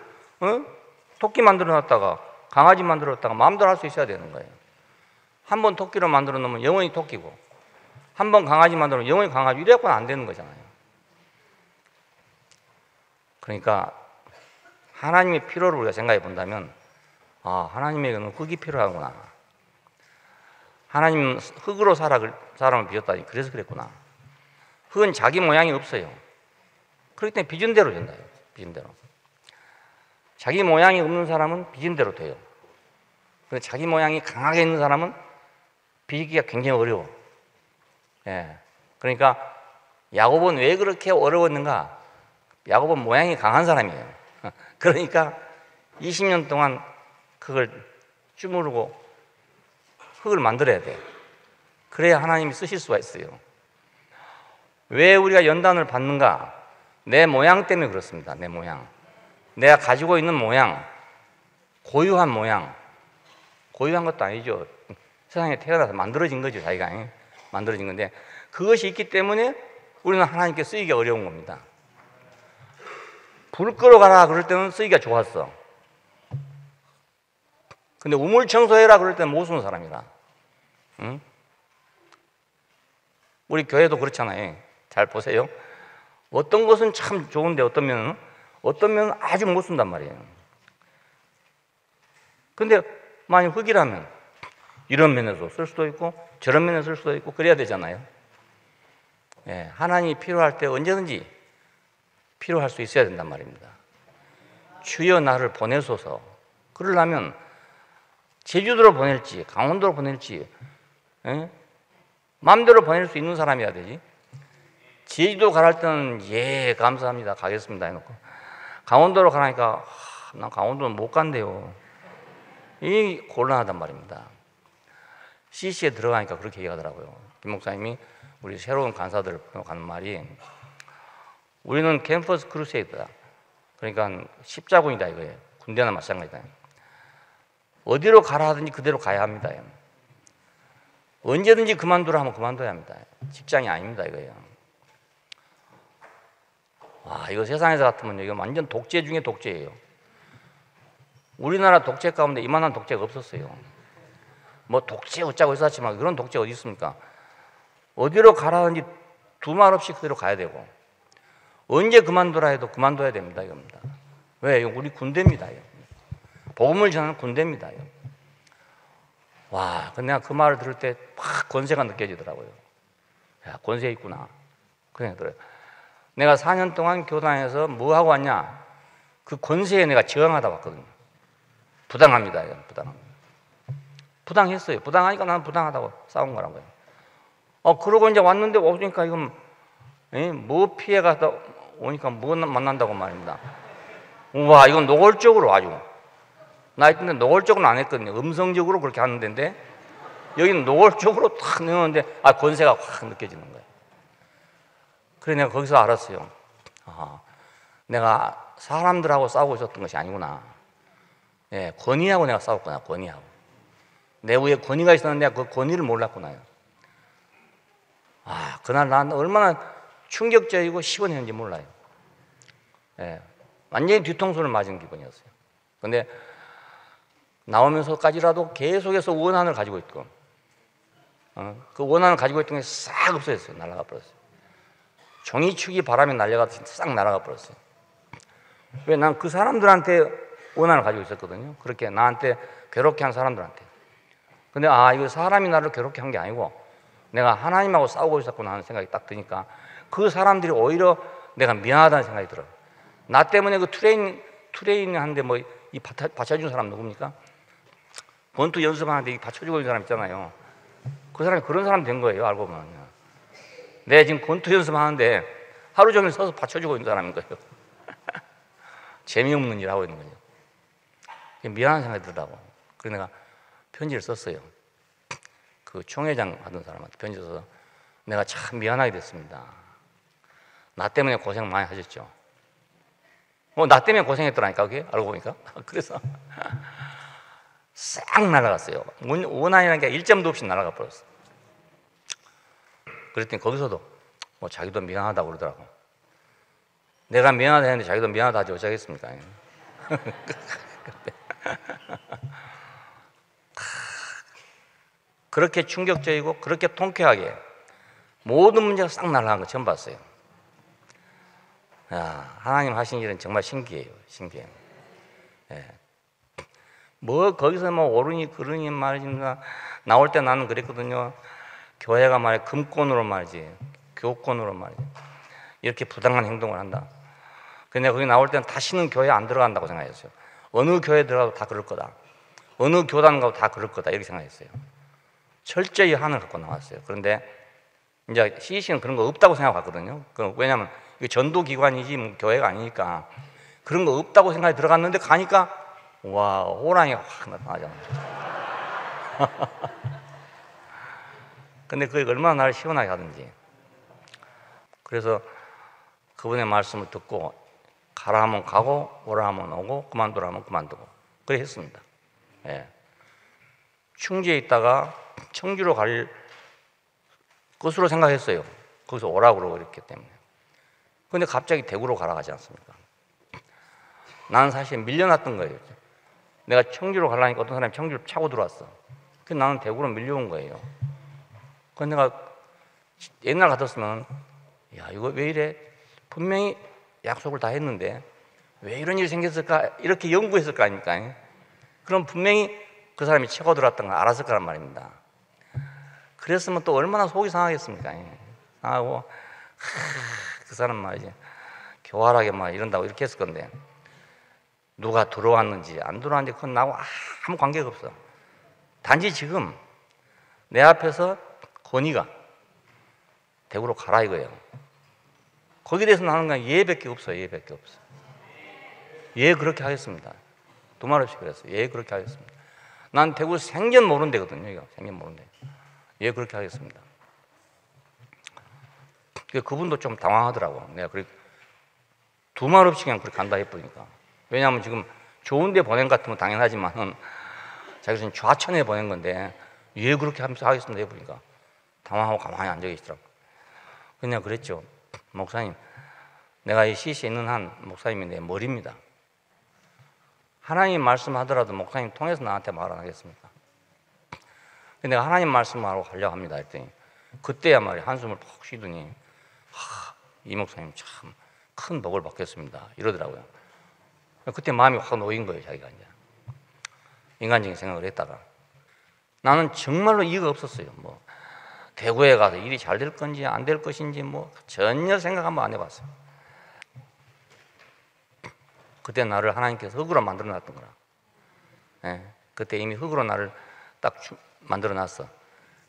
토끼 만들어놨다가 강아지 만들어놨다가 마음대로 할 수 있어야 되는 거예요. 한 번 토끼로 만들어 놓으면 영원히 토끼고, 한 번 강아지 만들어 놓으면 영원히 강아지. 이래갖고는 안 되는 거잖아요. 그러니까 하나님의 필요를 우리가 생각해 본다면, 아, 하나님에게는 흙이 필요하구나. 하나님은 흙으로 사람을 빚었다니 그래서 그랬구나. 흙은 자기 모양이 없어요. 그렇기 때문에 빚은 대로 된다. 빚은 대로. 자기 모양이 없는 사람은 빚은 대로 돼요. 근데 자기 모양이 강하게 있는 사람은 빚기가 굉장히 어려워. 예. 그러니까 야곱은 왜 그렇게 어려웠는가? 야곱은 모양이 강한 사람이에요. 그러니까 20년 동안 그걸 주무르고 흙을 만들어야 돼. 그래야 하나님이 쓰실 수가 있어요. 왜 우리가 연단을 받는가? 내 모양 때문에 그렇습니다. 내 모양. 내가 가지고 있는 모양, 고유한 모양. 고유한 것도 아니죠. 세상에 태어나서 만들어진 거죠. 자기가 만들어진 건데, 그것이 있기 때문에 우리는 하나님께 쓰이기 어려운 겁니다. 불 끌어가라 그럴 때는 쓰기가 좋았어. 근데 우물 청소해라 그럴 때는 못 쓰는 사람이라. 응? 우리 교회도 그렇잖아요. 잘 보세요. 어떤 것은 참 좋은데 어떤 면은 아주 못 쓴단 말이에요. 근데 만약 흙이라면 이런 면에서 쓸 수도 있고 저런 면에서 쓸 수도 있고 그래야 되잖아요. 예, 하나님이 필요할 때 언제든지 필요할 수 있어야 된단 말입니다. 주여 나를 보내소서. 그러려면 제주도로 보낼지 강원도로 보낼지 마음대로 보낼 수 있는 사람이어야 되지. 제주도 가랄 때는 예 감사합니다 가겠습니다 해놓고 강원도로 가라니까 난 강원도는 못 간대요. 이 곤란하단 말입니다. CC에 들어가니까 그렇게 얘기하더라고요. 김 목사님이 우리 새로운 간사들을 가는 말이, 우리는 캠퍼스 크루세이드다. 그러니까 십자군이다 이거예요. 군대나 마찬가지다. 어디로 가라 하든지 그대로 가야 합니다. 언제든지 그만두라 하면 그만둬야 합니다. 직장이 아닙니다 이거예요. 와, 이거 세상에서 같으면 이거 완전 독재 중에 독재예요. 우리나라 독재 가운데 이만한 독재가 없었어요. 뭐 독재 어쩌고 있었지만 그런 독재 어디 있습니까? 어디로 가라 하든지 두말 없이 그대로 가야 되고, 언제 그만두라 해도 그만둬야 됩니다 이겁니다. 왜? 우리 군대입니다. 복음을 전하는 군대입니다. 와, 근데 내가 그 말을 들을 때 막 권세가 느껴지더라고요. 야, 권세 있구나. 그냥 들어요. 내가 4년 동안 교단에서 뭐 하고 왔냐? 그 권세에 내가 저항하다 왔거든요. 부당합니다. 부당합니다. 부당했어요. 부당하니까 나는 부당하다고 싸운 거라고요. 그러고 이제 왔는데 오니까 이건 뭐 피해가다 오니까 뭐 만난다고 말입니다. 우와, 이건 노골적으로 아주. 나 이때 노골적으로는 안 했거든요. 음성적으로 그렇게 하는 데인데 여기는 노골적으로 탁 넣었는데 권세가 확 느껴지는 거예요. 그래 내가 거기서 알았어요. 내가 사람들하고 싸우고 있었던 것이 아니구나. 예, 권위하고 내가 싸웠구나. 권위하고. 내 위에 권위가 있었는데 내가 그 권위를 몰랐구나요. 그날 난 얼마나 충격적이고 시원했는지 몰라요. 예, 완전히 뒤통수를 맞은 기분이었어요. 근데 나오면서까지라도 계속해서 원한을 가지고 있고, 그 원한을 가지고 있던 게 싹 없어졌어요. 날아가 버렸어요. 종이축이 바람에 날려가듯이 싹 날아가 버렸어요. 왜? 난 그 사람들한테 원한을 가지고 있었거든요. 그렇게 나한테 괴롭게 한 사람들한테. 근데 이거 사람이 나를 괴롭게 한 게 아니고 내가 하나님하고 싸우고 있었구나 하는 생각이 딱 드니까 그 사람들이 오히려 내가 미안하다는 생각이 들어요. 나 때문에 그 트레이닝하는데 뭐 이 받쳐준 사람 누굽니까? 권투 연습하는데 이 받쳐주고 있는 사람 있잖아요. 그 사람이 그런 사람 된 거예요. 알고 보면. 내가 지금 권투 연습하는데 하루 종일 서서 받쳐주고 있는 사람인 거예요. 재미없는 일 하고 있는 거죠. 미안한 생각이 들더라고. 그래서 내가 편지를 썼어요. 그 총회장 하던 사람한테 편지 써서 내가 참 미안하게 됐습니다. 나 때문에 고생 많이 하셨죠. 나 때문에 고생했더라니까 그게 알고 보니까. 그래서 싹 날아갔어요. 원한이라는 게 1점도 없이 날아가 버렸어. 그랬더니 거기서도 자기도 미안하다고 그러더라고. 내가 미안하다 했는데 자기도 미안하다 하지 어쩌겠습니까? 그렇게 충격적이고 그렇게 통쾌하게 모든 문제가 싹 날아간 거 처음 봤어요. 야, 하나님 하신 일은 정말 신기해요. 신기해요. 예. 뭐 거기서 뭐 오르니 그르니 말이지 나올 때 나는 그랬거든요. 교회가 말이야 금권으로 말이지 교권으로 말이지 이렇게 부당한 행동을 한다. 근데 거기 나올 때는 다시는 교회 안 들어간다고 생각했어요. 어느 교회 들어가도 다 그럴 거다. 어느 교단 가도 다 그럴 거다 이렇게 생각했어요. 철저히 한을 갖고 나왔어요. 그런데 이제 CEC는 그런 거 없다고 생각하거든요. 왜냐하면 이게 전도기관이지 뭐 교회가 아니니까 그런 거 없다고 생각이 들어갔는데 가니까 와 호랑이 확 나타나잖아요. 근데 그게 얼마나 나를 시원하게 하든지. 그래서 그분의 말씀을 듣고 가라 하면 가고 오라 하면 오고 그만두라 하면 그만두고 그래 했습니다. 예. 충주에 있다가 청주로 갈 것으로 생각했어요. 거기서 오라고 그러고 그랬기 때문에. 그런데 갑자기 대구로 가라 하지 않습니까? 나는 사실 밀려났던 거예요. 내가 청주로 가려니까 어떤 사람이 청주를 차고 들어왔어. 그래서 나는 대구로 밀려온 거예요. 그래서 내가 옛날 같았으면 야 이거 왜 이래? 분명히 약속을 다 했는데 왜 이런 일이 생겼을까? 이렇게 연구했을 거 아닙니까? 그럼 분명히 그 사람이 치고 들어왔던 걸 알았을 거란 말입니다. 그랬으면 또 얼마나 속이 상하겠습니까? 상하고 그 사람 말이지 교활하게 막 이런다고 이렇게 했을 건데 누가 들어왔는지 안 들어왔는지 그건 나하고 아무 관계가 없어. 단지 지금 내 앞에서 건의가 대구로 가라 이거예요. 거기에 대해서 나는 그냥 예밖에 없어요. 예밖에 없어. 예 그렇게 하겠습니다. 두말 없이 그랬어요. 예 그렇게 하겠습니다. 난 대구 생전 모르는 데거든요. 이거 생전 모르는 데. 예 그렇게 하겠습니다. 그분도 좀 당황하더라고. 내가 그렇게 두 말 없이 그냥 그렇게 간다 해보니까. 왜냐하면 지금 좋은 데 보낸 것 같으면 당연하지만은 자기는 좌천에 보낸 건데 예 그렇게 하면서 하겠습니다 해보니까 당황하고 가만히 앉아 계시더라고. 그냥 그랬죠. 목사님, 내가 이 CC에 있는 한 목사님이 내 머리입니다. 하나님 말씀하더라도 목사님 통해서 나한테 말 안 하겠습니까? 근데 내가 하나님 말씀하러 가려고 합니다 했더니 그때야 말이야 한숨을 푹 쉬더니 이 목사님 참 큰 복을 받겠습니다 이러더라고요. 그때 마음이 확 놓인 거예요. 자기가 이제 인간적인 생각을 했다가 나는 정말로 이유가 없었어요. 뭐 대구에 가서 일이 잘 될 건지 안 될 것인지 뭐 전혀 생각 한번 안 해봤어요. 그때 나를 하나님께서 흙으로 만들어 놨던 거라. 예, 그때 이미 흙으로 나를 딱 만들어 놨어.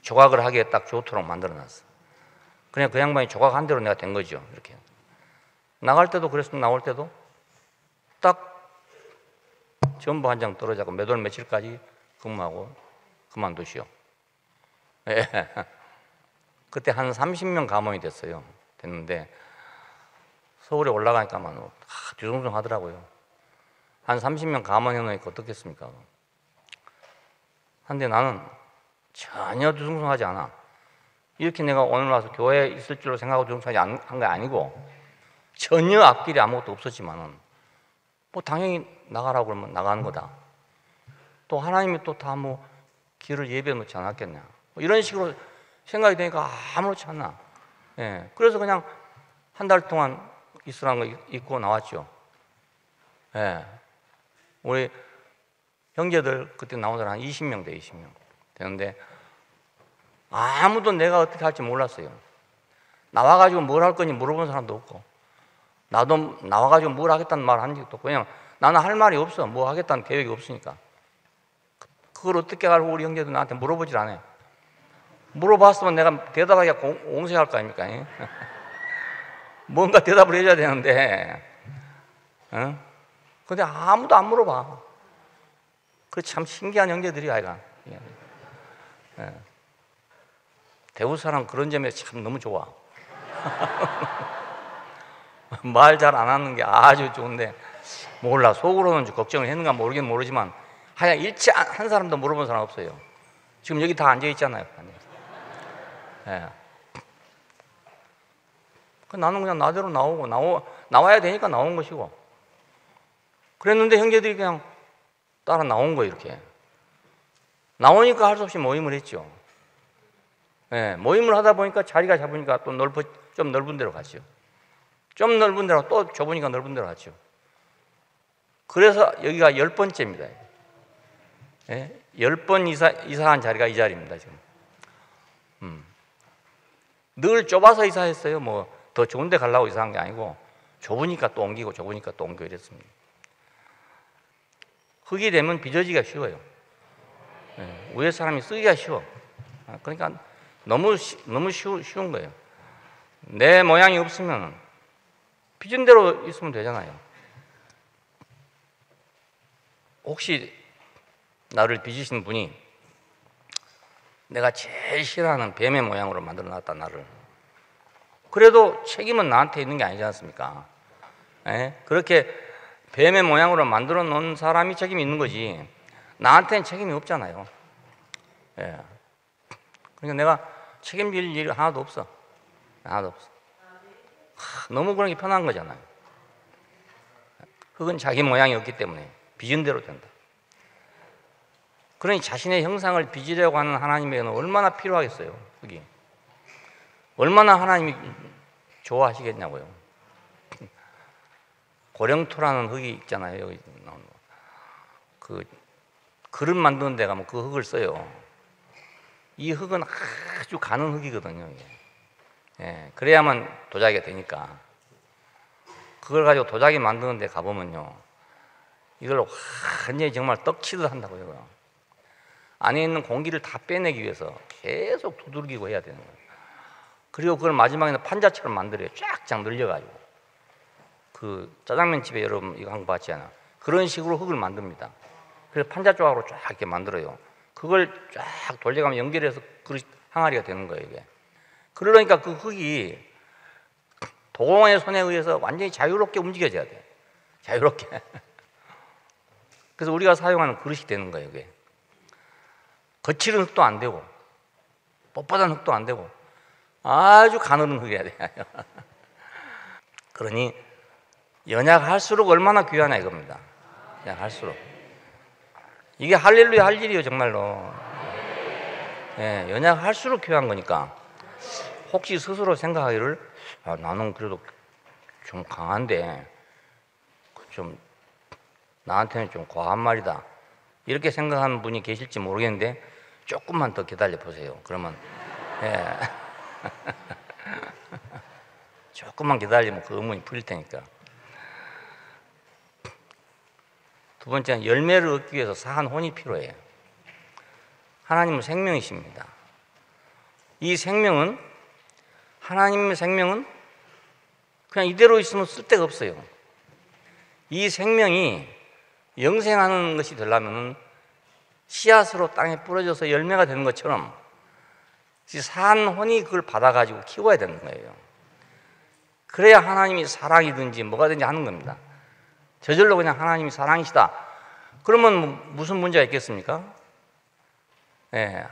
조각을 하기에 딱 좋도록 만들어 놨어. 그냥 그 양반이 조각한 대로 내가 된 거죠. 이렇게 나갈 때도 그랬으면 나올 때도 딱 전부 한 장 떨어져고 몇 월 며칠까지 근무하고 그만두시오. 예. 그때 한 30명 감원이 됐어요. 됐는데 서울에 올라가니까만 뒤숭숭 하더라고요. 한 30명 감원해 놓으니까 어떻겠습니까? 근데 나는 전혀 뒤숭숭하지 않아. 이렇게 내가 오늘 와서 교회에 있을 줄로 생각하고 뒤숭숭하지 한 게 아니고 전혀 앞길이 아무것도 없었지만은 뭐 당연히 나가라고 그러면 나가는 거다. 또 하나님이 또 다 뭐 길을 예비해 놓지 않았겠냐. 뭐 이런 식으로 생각이 되니까 아무렇지 않나. 예. 그래서 그냥 한 달 동안 있으라는 거 입고 나왔죠. 예. 우리 형제들 그때 나온 사람 한 20명 돼, 20명. 되는데 아무도 내가 어떻게 할지 몰랐어요. 나와가지고 뭘 할 건지 물어본 사람도 없고 나도 나와가지고 뭘 하겠다는 말 한 적도 없고 그냥 나는 할 말이 없어. 뭐 하겠다는 계획이 없으니까. 그걸 어떻게 알고 우리 형제들 나한테 물어보질 않아요. 물어봤으면 내가 대답하기가 옹세할 거 아닙니까? 뭔가 대답을 해줘야 되는데 근데 아무도 안 물어봐. 그 참 신기한 형제들이야 하여간. 대구 사람 그런 점에 참 너무 좋아. 말 잘 안 하는 게 아주 좋은데 몰라 속으로는 좀 걱정을 했는가 모르지만 하여간 일치 한 사람도 물어본 사람 없어요. 지금 여기 다 앉아 있잖아요. 예. 나는 그냥 나대로 나와야 되니까 나온 것이고 그랬는데 형제들이 그냥 따라 나온 거예요. 이렇게 나오니까 할 수 없이 모임을 했죠. 예, 모임을 하다 보니까 자리가 잡으니까 또 좀 넓은 데로 갔죠. 좀 넓은 데로 또 좁으니까 넓은 데로 갔죠. 그래서 여기가 10번째입니다. 예? 10번 이사한 자리가 이 자리입니다, 지금. 늘 좁아서 이사했어요. 뭐 더 좋은 데 가려고 이사한 게 아니고 좁으니까 또 옮기고 좁으니까 또 옮기고 이랬습니다. 흙이 되면 빚어지기가 쉬워요. 예, 위에 사람이 쓰기가 쉬워. 그러니까 너무 쉬운 거예요. 내 모양이 없으면 빚은 대로 있으면 되잖아요. 혹시 나를 빚으신 분이 내가 제일 싫어하는 뱀의 모양으로 만들어 놨다, 나를. 그래도 책임은 나한테 있는 게 아니지 않습니까? 예? 그렇게 뱀의 모양으로 만들어 놓은 사람이 책임이 있는 거지 나한테는 책임이 없잖아요. 예. 그러니까 내가 책임질 일이 하나도 없어. 하나도 없어. 너무 그런 게 편한 거잖아요. 그건 자기 모양이 없기 때문에 빚은 대로 된다. 그러니 자신의 형상을 빚으려고 하는 하나님에게는 얼마나 필요하겠어요, 그게. 얼마나 하나님이 좋아하시겠냐고요. 고령토라는 흙이 있잖아요. 여기 그 그릇 만드는 데 가면 그 흙을 써요. 이 흙은 아주 가는 흙이거든요. 이게. 예, 그래야만 도자기가 되니까. 그걸 가지고 도자기 만드는 데 가보면요, 이걸 완전히 정말 떡치듯 한다고요. 안에 있는 공기를 다 빼내기 위해서 계속 두들기고 해야 되는 거예요. 그리고 그걸 마지막에는 판자처럼 만들어요. 쫙쫙 늘려가지고. 그 짜장면 집에 여러분 이거 한 거 봤지 않아? 그런 식으로 흙을 만듭니다. 그래서 판자 조각으로 쫙 이렇게 만들어요. 그걸 쫙 돌려가면 연결해서 그릇 항아리가 되는 거예요, 이게. 그러니까 그 흙이 도공의 손에 의해서 완전히 자유롭게 움직여져야 돼. 자유롭게. 그래서 우리가 사용하는 그릇이 되는 거예요, 이게. 거칠은 흙도 안 되고 뻣뻣한 흙도 안 되고 아주 가늘은 흙이어야 돼요. 그러니 연약할수록 얼마나 귀하냐 이겁니다. 연약할수록. 이게 할렐루야 할 일이에요, 정말로. 예, 연약할수록 귀한 거니까. 혹시 스스로 생각하기를 나는 그래도 좀 강한데 좀 나한테는 좀 과한 말이다, 이렇게 생각하는 분이 계실지 모르겠는데 조금만 더 기다려 보세요. 그러면 예. 조금만 기다리면 그 의문이 풀릴 테니까. 두 번째는 열매를 얻기 위해서 사한 혼이 필요해요. 하나님은 생명이십니다. 이 생명은, 하나님의 생명은 그냥 이대로 있으면 쓸데가 없어요. 이 생명이 영생하는 것이 되려면 씨앗으로 땅에 뿌려져서 열매가 되는 것처럼 사한 혼이 그걸 받아가지고 키워야 되는 거예요. 그래야 하나님이 사랑이든지 뭐가든지 하는 겁니다. 저절로 그냥 하나님이 사랑이시다 그러면 무슨 문제가 있겠습니까? 예,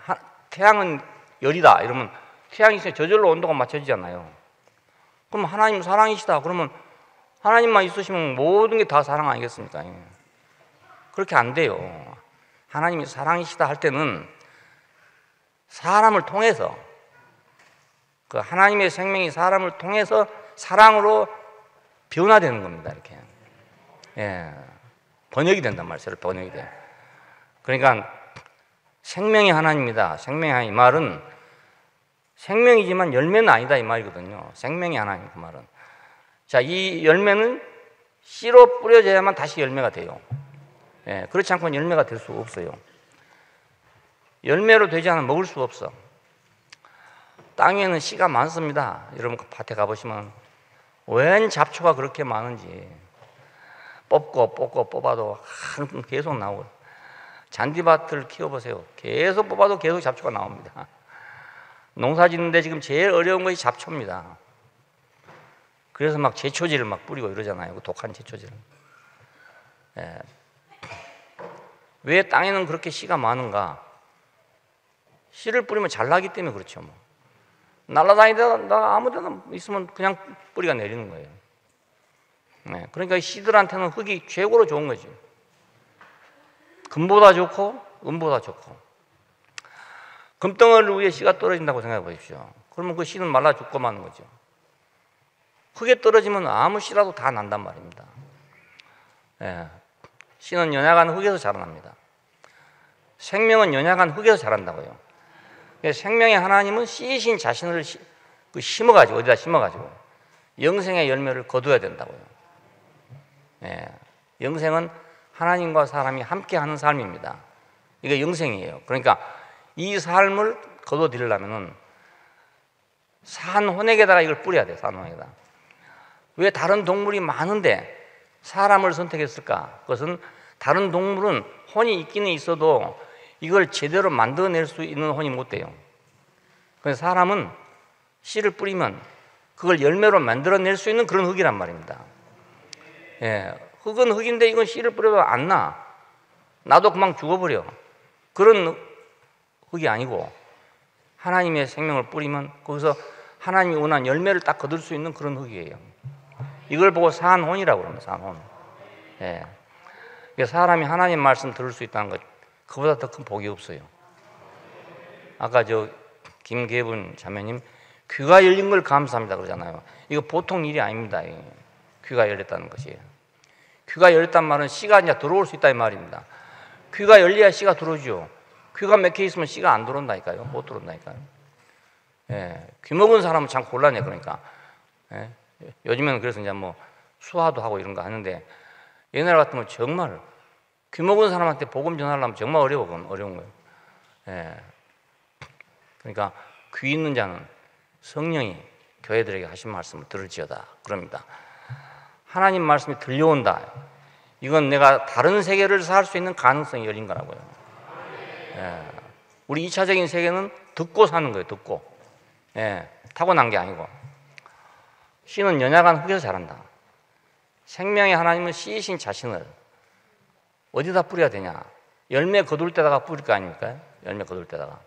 태양은 열이다 이러면 태양이 있으면 저절로 온도가 맞춰지잖아요. 그럼 하나님 사랑이시다 그러면 하나님만 있으시면 모든 게 다 사랑 아니겠습니까? 그렇게 안 돼요. 하나님이 사랑이시다 할 때는 사람을 통해서, 그 하나님의 생명이 사람을 통해서 사랑으로 변화되는 겁니다. 이렇게. 예. 번역이 된단 말이에요. 번역이 돼. 그러니까 생명이 하나님이다. 생명이 하나님. 이 말은 생명이지만 열매는 아니다 이 말이거든요. 생명이 하나님 그 말은. 자, 이 열매는 씨로 뿌려져야만 다시 열매가 돼요. 예, 그렇지 않고는 열매가 될 수가 없어요. 열매로 되지 않으면 먹을 수가 없어. 땅에는 씨가 많습니다. 여러분 밭에 가보시면 웬 잡초가 그렇게 많은지 뽑고 뽑아도 계속 나오고, 잔디밭을 키워보세요. 계속 뽑아도 계속 잡초가 나옵니다. 농사 짓는데 지금 제일 어려운 것이 잡초입니다. 그래서 막 제초제를 막 뿌리고 이러잖아요. 그 독한 제초제를. 예. 왜 땅에는 그렇게 씨가 많은가? 씨를 뿌리면 잘 나기 때문에 그렇죠. 뭐. 날아다니다가 아무 데나 있으면 그냥 뿌리가 내리는 거예요. 네, 그러니까 씨들한테는 흙이 최고로 좋은 거죠. 금보다 좋고 은보다 좋고. 금덩어리 위에 씨가 떨어진다고 생각해 보십시오. 그러면 그 씨는 말라 죽고 마는 거죠. 흙에 떨어지면 아무 씨라도 다 난단 말입니다. 예. 씨는 연약한 흙에서 자라납니다. 생명은 연약한 흙에서 자란다고요. 생명의 하나님은 씨이신 자신을 심어가지고, 어디다 심어가지고 영생의 열매를 거둬야 된다고요. 예. 영생은 하나님과 사람이 함께하는 삶입니다. 이게 영생이에요. 그러니까 이 삶을 거둬들이려면은 산혼액에다가 이걸 뿌려야 돼요. 산혼액에다. 왜 다른 동물이 많은데 사람을 선택했을까? 그것은 다른 동물은 혼이 있기는 있어도 이걸 제대로 만들어낼 수 있는 혼이 못 돼요. 그래서 사람은 씨를 뿌리면 그걸 열매로 만들어낼 수 있는 그런 흙이란 말입니다. 예, 흙은 흙인데 이건 씨를 뿌려도 안 나. 나도 금방 죽어버려. 그런 흙이 아니고 하나님의 생명을 뿌리면 거기서 하나님이 원하는 열매를 딱 거둘 수 있는 그런 흙이에요. 이걸 보고 산혼이라고 그럽니다. 산혼. 예. 사람이 하나님 말씀 들을 수 있다는 것, 그보다 더 큰 복이 없어요. 아까 김계분 자매님 귀가 열린 걸 감사합니다 그러잖아요. 이거 보통 일이 아닙니다. 귀가 열렸다는 것이. 귀가 열렸단 말은 씨가 이제 들어올 수 있다는 말입니다. 귀가 열려야 씨가 들어오죠. 귀가 막혀 있으면 씨가 안 들어온다니까요. 못 들어온다니까요. 예. 귀 먹은 사람은 참 곤란해. 그러니까. 예. 요즘에는 그래서 이제 뭐 수화도 하고 이런 거 하는데 옛날 같으면 정말 귀 먹은 사람한테 복음 전하려면 정말 어려운 거예요. 예. 그러니까 귀 있는 자는 성령이 교회들에게 하신 말씀을 들을지어다 그럽니다. 하나님 말씀이 들려온다. 이건 내가 다른 세계를 살 수 있는 가능성이 열린 거라고요. 예. 우리 2차적인 세계는 듣고 사는 거예요. 듣고. 예. 타고난 게 아니고. 씨는 연약한 흙에서 자란다. 생명의 하나님은 씨이신 자신을 어디다 뿌려야 되냐? 열매 거둘 때다가 뿌릴 거 아닙니까? 열매 거둘 때다가.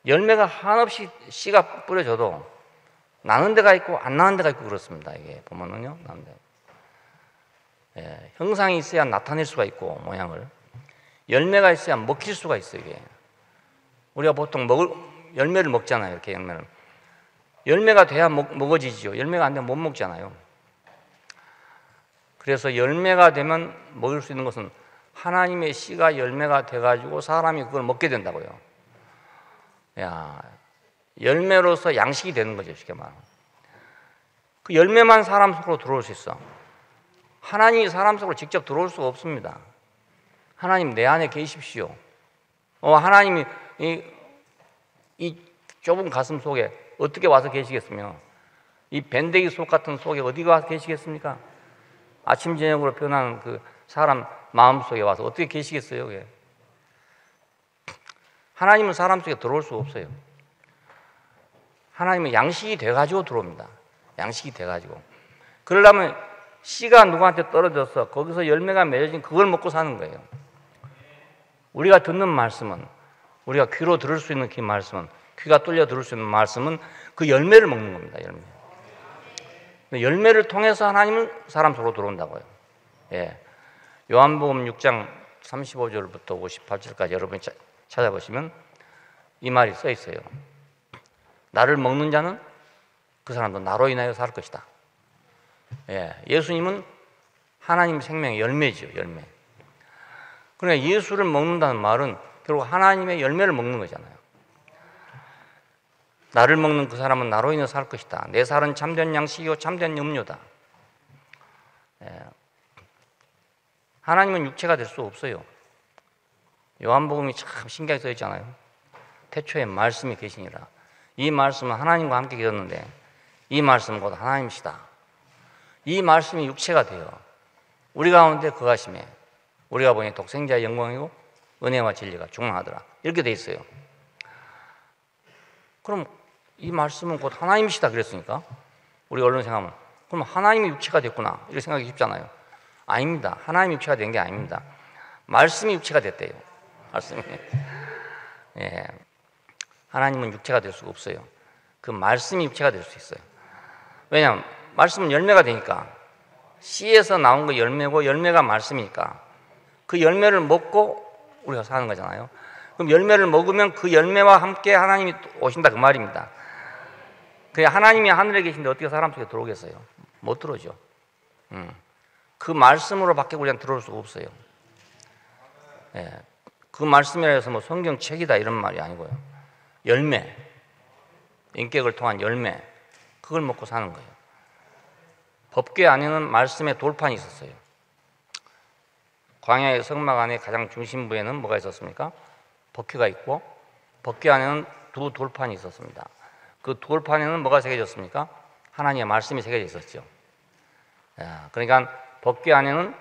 열매가 한없이 씨가 뿌려져도 나는 데가 있고 안 나는 데가 있고 그렇습니다. 이게 보면은요, 나는 데. 예, 형상이 있어야 나타낼 수가 있고 모양을. 열매가 있어야 먹힐 수가 있어요. 이게. 우리가 보통 열매를 먹잖아요. 이렇게 열매를. 열매가 돼야 먹어지죠. 열매가 안 되면 못 먹잖아요. 그래서 열매가 되면 먹을 수 있는 것은 하나님의 씨가 열매가 돼가지고 사람이 그걸 먹게 된다고요. 야, 열매로서 양식이 되는 거죠. 쉽게 말하면. 그 열매만 사람 속으로 들어올 수 있어. 하나님이 사람 속으로 직접 들어올 수가 없습니다. 하나님 내 안에 계십시오. 하나님이 이 좁은 가슴 속에 어떻게 와서 계시겠으며 이 밴데기 속 같은 속에 어디 와서 계시겠습니까? 아침 저녁으로 변하는 그 사람 마음 속에 와서 어떻게 계시겠어요? 그게? 하나님은 사람 속에 들어올 수 없어요. 하나님은 양식이 돼가지고 들어옵니다. 양식이 돼가지고. 그러려면 씨가 누구한테 떨어져서 거기서 열매가 맺어진 그걸 먹고 사는 거예요. 우리가 듣는 말씀은, 우리가 귀로 들을 수 있는 그 말씀은, 귀가 뚫려 들을 수 있는 말씀은 그 열매를 먹는 겁니다. 열매. 열매를 통해서 하나님은 사람 속으로 들어온다고요. 예. 요한복음 6장 35절부터 58절까지 여러분이 찾아보시면 이 말이 써 있어요. 나를 먹는 자는 그 사람도 나로 인하여 살 것이다. 예. 예수님은 하나님 생명의 열매죠. 열매. 그러니까 예수를 먹는다는 말은 결국 하나님의 열매를 먹는 거잖아요. 나를 먹는 그 사람은 나로 인해 살 것이다. 내 살은 참된 양식이요 참된 음료다. 예. 하나님은 육체가 될 수 없어요. 요한복음이 참 신기하게 써 있잖아요. 태초에 말씀이 계시니라. 이 말씀은 하나님과 함께 계셨는데 이 말씀은 곧 하나님이시다. 이 말씀이 육체가 돼요. 우리 가운데 거하심에 우리가 보니 독생자의 영광이고 은혜와 진리가 충만하더라. 이렇게 돼 있어요. 그럼 이 말씀은 곧 하나님이시다 그랬으니까 우리 언론 생각하면 그럼 하나님이 육체가 됐구나 이렇게 생각하기 쉽잖아요. 아닙니다. 하나님이 육체가 된 게 아닙니다. 말씀이 육체가 됐대요. 말씀이. 예. 하나님은 육체가 될 수가 없어요. 그 말씀이 육체가 될 수 있어요. 왜냐하면 말씀은 열매가 되니까 씨에서 나온 거 열매고 열매가 말씀이니까 그 열매를 먹고 우리가 사는 거잖아요. 그럼 열매를 먹으면 그 열매와 함께 하나님이 오신다 그 말입니다. 그래 하나님이 하늘에 계신데 어떻게 사람 속에 들어오겠어요? 못 들어오죠. 그 말씀으로밖에 우리는 들어올 수가 없어요. 예, 그 말씀이라 해서 뭐 성경책이다 이런 말이 아니고요. 열매, 인격을 통한 열매, 그걸 먹고 사는 거예요. 법궤 안에는 말씀의 돌판이 있었어요. 광야의 성막 안에 가장 중심부에는 뭐가 있었습니까? 법궤가 있고 법궤 안에는 두 돌판이 있었습니다. 그 돌판에는 뭐가 새겨졌습니까? 하나님의 말씀이 새겨져 있었죠. 그러니까 법궤 안에는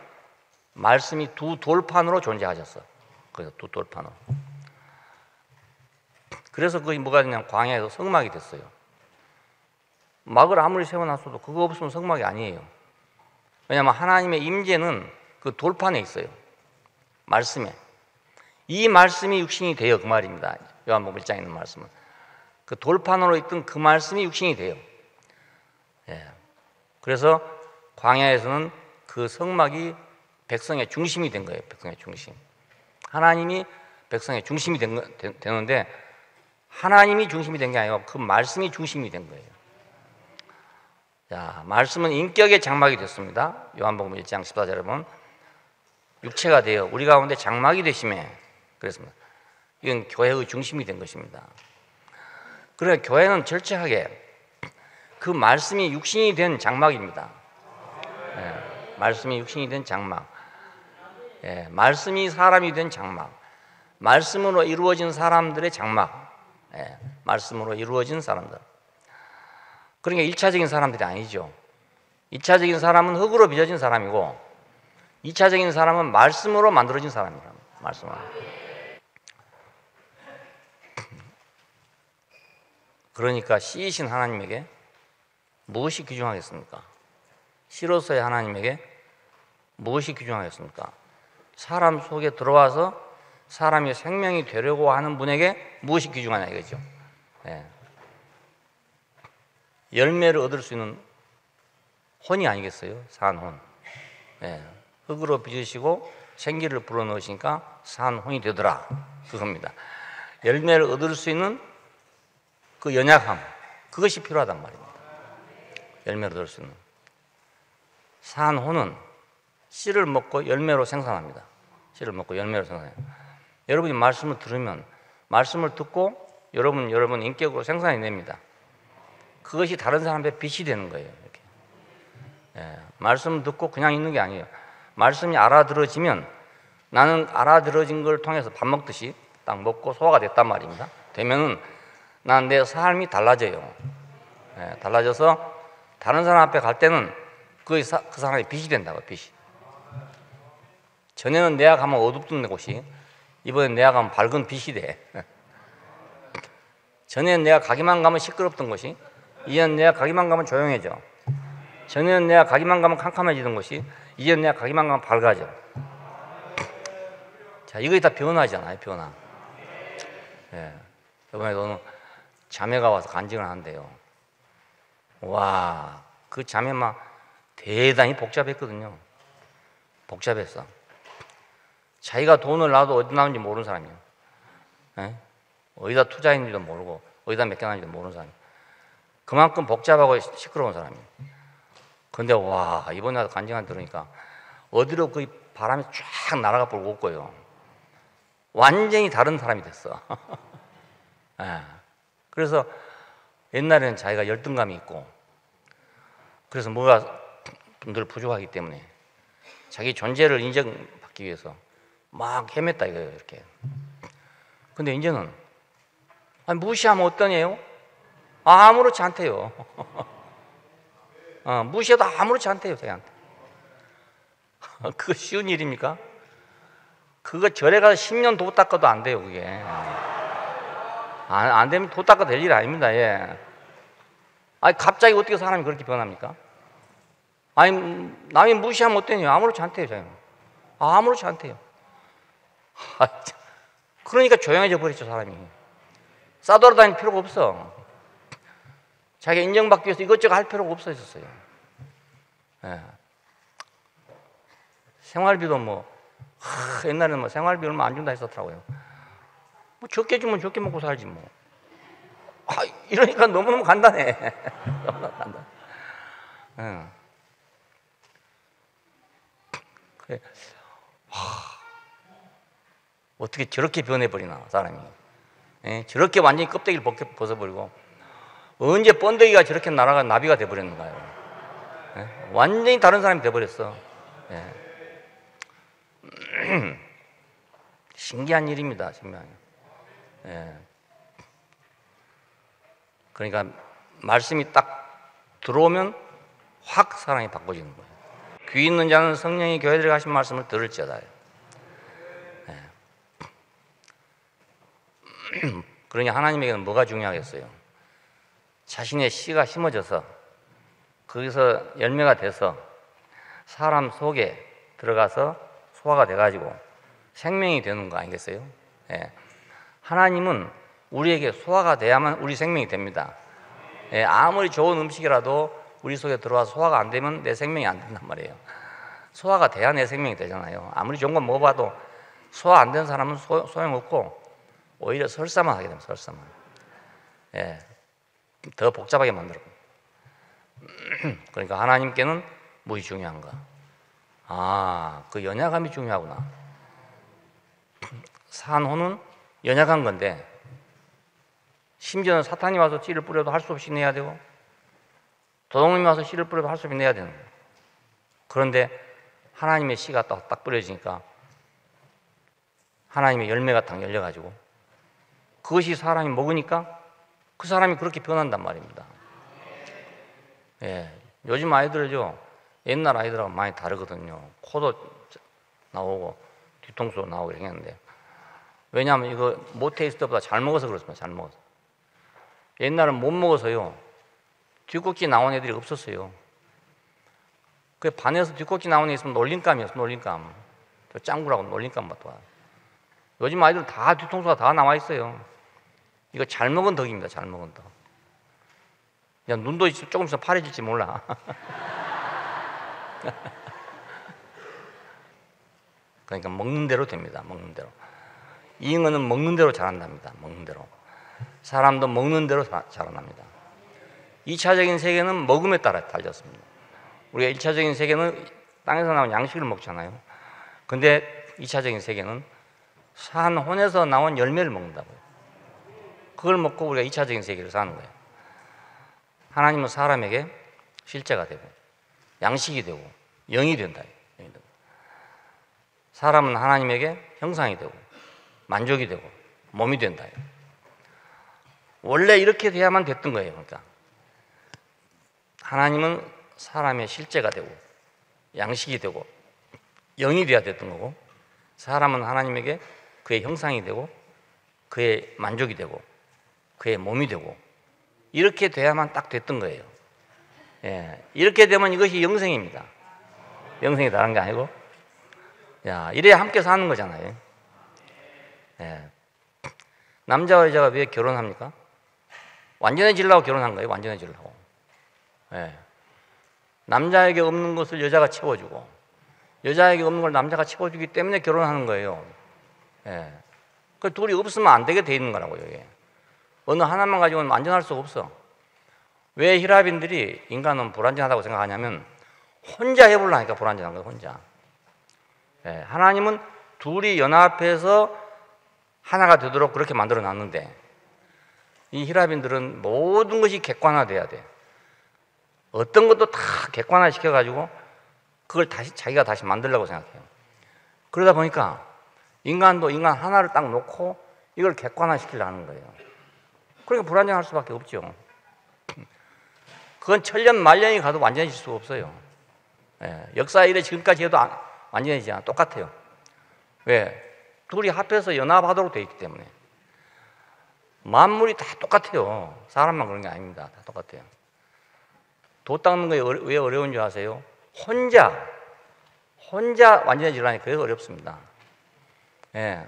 말씀이 두 돌판으로 존재하셨어. 그래서 두 돌판으로. 그래서 그게 뭐가 되냐면 광야에서 성막이 됐어요. 막을 아무리 세워놨어도 그거 없으면 성막이 아니에요. 왜냐하면 하나님의 임재는 그 돌판에 있어요. 말씀에. 이 말씀이 육신이 돼요. 그 말입니다. 요한복음 1장에 있는 말씀은. 그 돌판으로 있던 그 말씀이 육신이 돼요. 예. 그래서 광야에서는 그 성막이 백성의 중심이 된 거예요. 백성의 중심. 하나님이 백성의 중심이 되는데 하나님이 중심이 된 게 아니고 그 말씀이 중심이 된 거예요. 자, 말씀은 인격의 장막이 됐습니다. 요한복음 1장 14절에 보면 육체가 되어 우리 가운데 장막이 되심에 그랬습니다. 이건 교회의 중심이 된 것입니다. 그래 교회는 철저하게 그 말씀이 육신이 된 장막입니다. 예, 말씀이 육신이 된 장막. 예, 말씀이 사람이 된 장막. 말씀으로 이루어진 사람들의 장막. 예, 말씀으로 이루어진 사람들. 그러니까 1차적인 사람들이 아니죠. 2차적인 사람은 흙으로 빚어진 사람이고 2차적인 사람은 말씀으로 만들어진 사람이에요. 말씀으로. 그러니까 씨이신 하나님에게 무엇이 귀중하겠습니까? 씨로서의 하나님에게 무엇이 귀중하겠습니까? 사람 속에 들어와서 사람이 생명이 되려고 하는 분에게 무엇이 귀중하냐 이거죠. 예. 열매를 얻을 수 있는 혼이 아니겠어요? 산 혼. 예. 흙으로 빚으시고 생기를 불어넣으시니까 산 혼이 되더라. 그겁니다. 열매를 얻을 수 있는 그 연약함, 그것이 필요하단 말입니다. 열매를 얻을 수 있는. 산 혼은 씨를 먹고 열매로 생산합니다. 씨를 먹고 열매로 생산해요. 여러분이 말씀을 들으면 말씀을 듣고 여러분 인격으로 생산해 냅니다. 그것이 다른 사람의 빛이 되는 거예요. 이렇게. 예, 말씀을 듣고 그냥 있는 게 아니에요. 말씀이 알아들어지면 나는 알아들어진 걸 통해서 밥 먹듯이 딱 먹고 소화가 됐단 말입니다. 되면은 난 내 삶이 달라져요. 예, 달라져서 다른 사람 앞에 갈 때는 그 사람의 빛이 된다고, 빛이. 전에는 내가 가면 어둡던 곳이 이번엔 내가 가면 밝은 빛이 돼. 전에는 내가 가기만 가면 시끄럽던 곳이 이제는 내가 가기만 가면 조용해져. 전에는 내가 가기만 가면 캄캄해지던 곳이 이제는 내가 가기만 가면 밝아져. 자, 이거 다 변화잖아요, 변화. 예. 이번에 너는 자매가 와서 간증을 한대요. 와, 그 자매만 대단히 복잡했거든요. 복잡했어. 자기가 돈을 놔도 어디 나오는지 모르는 사람이에요. 예? 어디다 투자했는지도 모르고 어디다 맡겨놨는지도 모르는 사람이에요. 그만큼 복잡하고 시끄러운 사람이에요. 근데 와, 이번에 와서 간증을 들으니까 어디로 그 바람이 쫙 날아가 버리고 올 거예요. 완전히 다른 사람이 됐어. 예. 그래서 옛날에는 자기가 열등감이 있고 그래서 뭐가 늘 부족하기 때문에 자기 존재를 인정받기 위해서 막 헤맸다 이거예요. 이렇게. 근데 이제는 아니, 무시하면 어떠냐요? 아무렇지 않대요. 무시해도 아무렇지 않대요. 자기한테. 그거 쉬운 일입니까? 그거 절에 가서 10년 도 닦아도 안 돼요. 그게 안 되면 도 닦아 될 일 아닙니다. 예. 아니 갑자기 어떻게 사람이 그렇게 변합니까? 아니 남이 무시하면 어떠냐? 아무렇지 않대요. 자기는. 아무렇지 않대요. 그러니까 조용해져 버렸죠. 사람이. 싸돌아다닐 필요가 없어. 자기가 인정받기 위해서 이것저것 할 필요가 없어졌어요. 예. 생활비도 뭐 옛날에는 뭐 생활비 얼마 안 준다 했었더라고요. 뭐 적게 주면 적게 먹고 살지 뭐. 이러니까 너무너무 간단해. 너무너무 간단해. 응. 그래. 어떻게 저렇게 변해버리나 사람이. 예? 저렇게 완전히 껍데기를 벗어버리고 언제 번데기가 저렇게 날아가 나비가 돼버렸는가요? 예? 완전히 다른 사람이 돼버렸어. 예. 신기한 일입니다, 정말. 예. 그러니까 말씀이 딱 들어오면 확 사람이 바꿔지는 거예요. 귀 있는 자는 성령이 교회들에게 하신 말씀을 들을지어다. 예. 그러니 하나님에게는 뭐가 중요하겠어요? 자신의 씨가 심어져서 거기서 열매가 돼서 사람 속에 들어가서 소화가 돼가지고 생명이 되는 거 아니겠어요? 예. 하나님은 우리에게 소화가 돼야만 우리 생명이 됩니다. 예. 아무리 좋은 음식이라도 우리 속에 들어와서 소화가 안 되면 내 생명이 안 된단 말이에요. 소화가 돼야 내 생명이 되잖아요. 아무리 좋은 거 먹어봐도 소화 안 된 사람은 소용없고 오히려 설사만 하게 됩니다. 설사만. 예. 더 복잡하게 만들어. 그러니까 하나님께는 무엇이 중요한가? 그 연약함이 중요하구나. 산호는 연약한 건데 심지어는 사탄이 와서 씨를 뿌려도 할 수 없이 내야 되고 도둑놈이 와서 씨를 뿌려도 할 수 없이 내야 되는 거예요. 그런데 하나님의 씨가 딱 뿌려지니까 하나님의 열매가 딱 열려가지고 그것이 사람이 먹으니까 그 사람이 그렇게 변한단 말입니다. 예, 요즘 아이들은요 옛날 아이들하고 많이 다르거든요. 코도 나오고 뒤통수도 나오고 이렇게 했는데 왜냐하면 이거 모태 있을 때보다 잘 먹어서 그렇습니다. 잘 먹어서. 옛날은 못 먹어서요 뒷꼭지 나온 애들이 없었어요. 그 반에서 뒷꼭지 나온 애 있으면 놀림감이었어. 놀림감. 저 짱구라고 놀림감 받고. 요즘 아이들 다 뒤통수가 다 나와 있어요. 이거 잘 먹은 덕입니다. 잘 먹은 덕. 야, 눈도 조금 있으면 파래질지 몰라. 그러니까 먹는 대로 됩니다. 먹는 대로. 잉어는 먹는 대로 자란답니다. 먹는 대로. 사람도 먹는 대로 자라납니다. 2차적인 세계는 먹음에 따라 달렸습니다. 우리가 1차적인 세계는 땅에서 나온 양식을 먹잖아요. 근데 2차적인 세계는 산혼에서 나온 열매를 먹는다고요. 그걸 먹고 우리가 2차적인 세계를 사는 거예요. 하나님은 사람에게 실제가 되고 양식이 되고 영이 된다. 사람은 하나님에게 형상이 되고 만족이 되고 몸이 된다. 원래 이렇게 돼야만 됐던 거예요. 그러니까 하나님은 사람의 실제가 되고 양식이 되고 영이 돼야 됐던 거고 사람은 하나님에게 그의 형상이 되고 그의 만족이 되고 그의 몸이 되고 이렇게 돼야만 딱 됐던 거예요. 예, 이렇게 되면 이것이 영생입니다. 영생이 다른 게 아니고 이래야 함께 사는 거잖아요. 예. 남자와 여자가 왜 결혼합니까? 완전해지려고 결혼한 거예요. 완전해지려고. 예. 남자에게 없는 것을 여자가 채워주고 여자에게 없는 걸 남자가 채워주기 때문에 결혼하는 거예요. 예. 그 둘이 없으면 안 되게 돼 있는 거라고요. 이게. 어느 하나만 가지고는 완전할 수가 없어. 왜 히라빈들이 인간은 불완전하다고 생각하냐면 혼자 해보려 하니까 불완전한 거예요. 혼자. 예. 하나님은 둘이 연합해서 하나가 되도록 그렇게 만들어 놨는데 이 히라빈들은 모든 것이 객관화돼야 돼. 어떤 것도 다 객관화 시켜가지고 그걸 자기가 다시 만들려고 생각해요. 그러다 보니까 인간도 인간 하나를 딱 놓고 이걸 객관화 시키려고 하는 거예요. 그러니까 불완전할 수밖에 없죠. 그건 천년 만년이 가도 완전해질 수가 없어요. 예, 역사 이래 지금까지 해도 완전해지지 않아. 똑같아요. 왜? 둘이 합해서 연합하도록 되어 있기 때문에. 만물이 다 똑같아요. 사람만 그런 게 아닙니다. 다 똑같아요. 도 닦는 게 왜 어려운 줄 아세요? 혼자 완전해지려니 그게 어렵습니다. 예.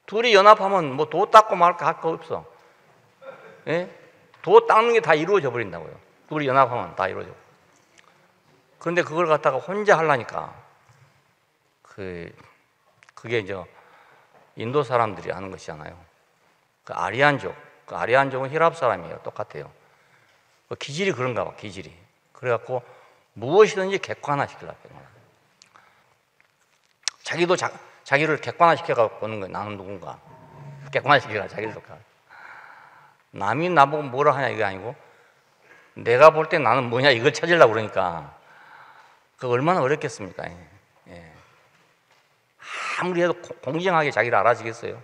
둘이 연합하면 뭐 도 닦고 말까 할 거 없어. 예? 도 닦는 게 다 이루어져 버린다고요. 둘이 연합하면 다 이루어져. 그런데 그걸 갖다가 혼자 하려니까 그게 이제 인도 사람들이 하는 것이잖아요. 그 아리안족은 히랍 사람이에요. 똑같아요. 그 기질이 그런가 봐, 기질이. 그래갖고 무엇이든지 객관화시키려고 해요. 자기도 자기를 객관화시켜갖고 보는 거예요. 나는 누군가. 객관화시키라, 자기를 객관화. 남이 나보고 뭐라 하냐 이게 아니고 내가 볼 때 나는 뭐냐 이걸 찾으려고 그러니까 그 얼마나 어렵겠습니까? 예. 아무리 해도 공정하게 자기를 알아주겠어요?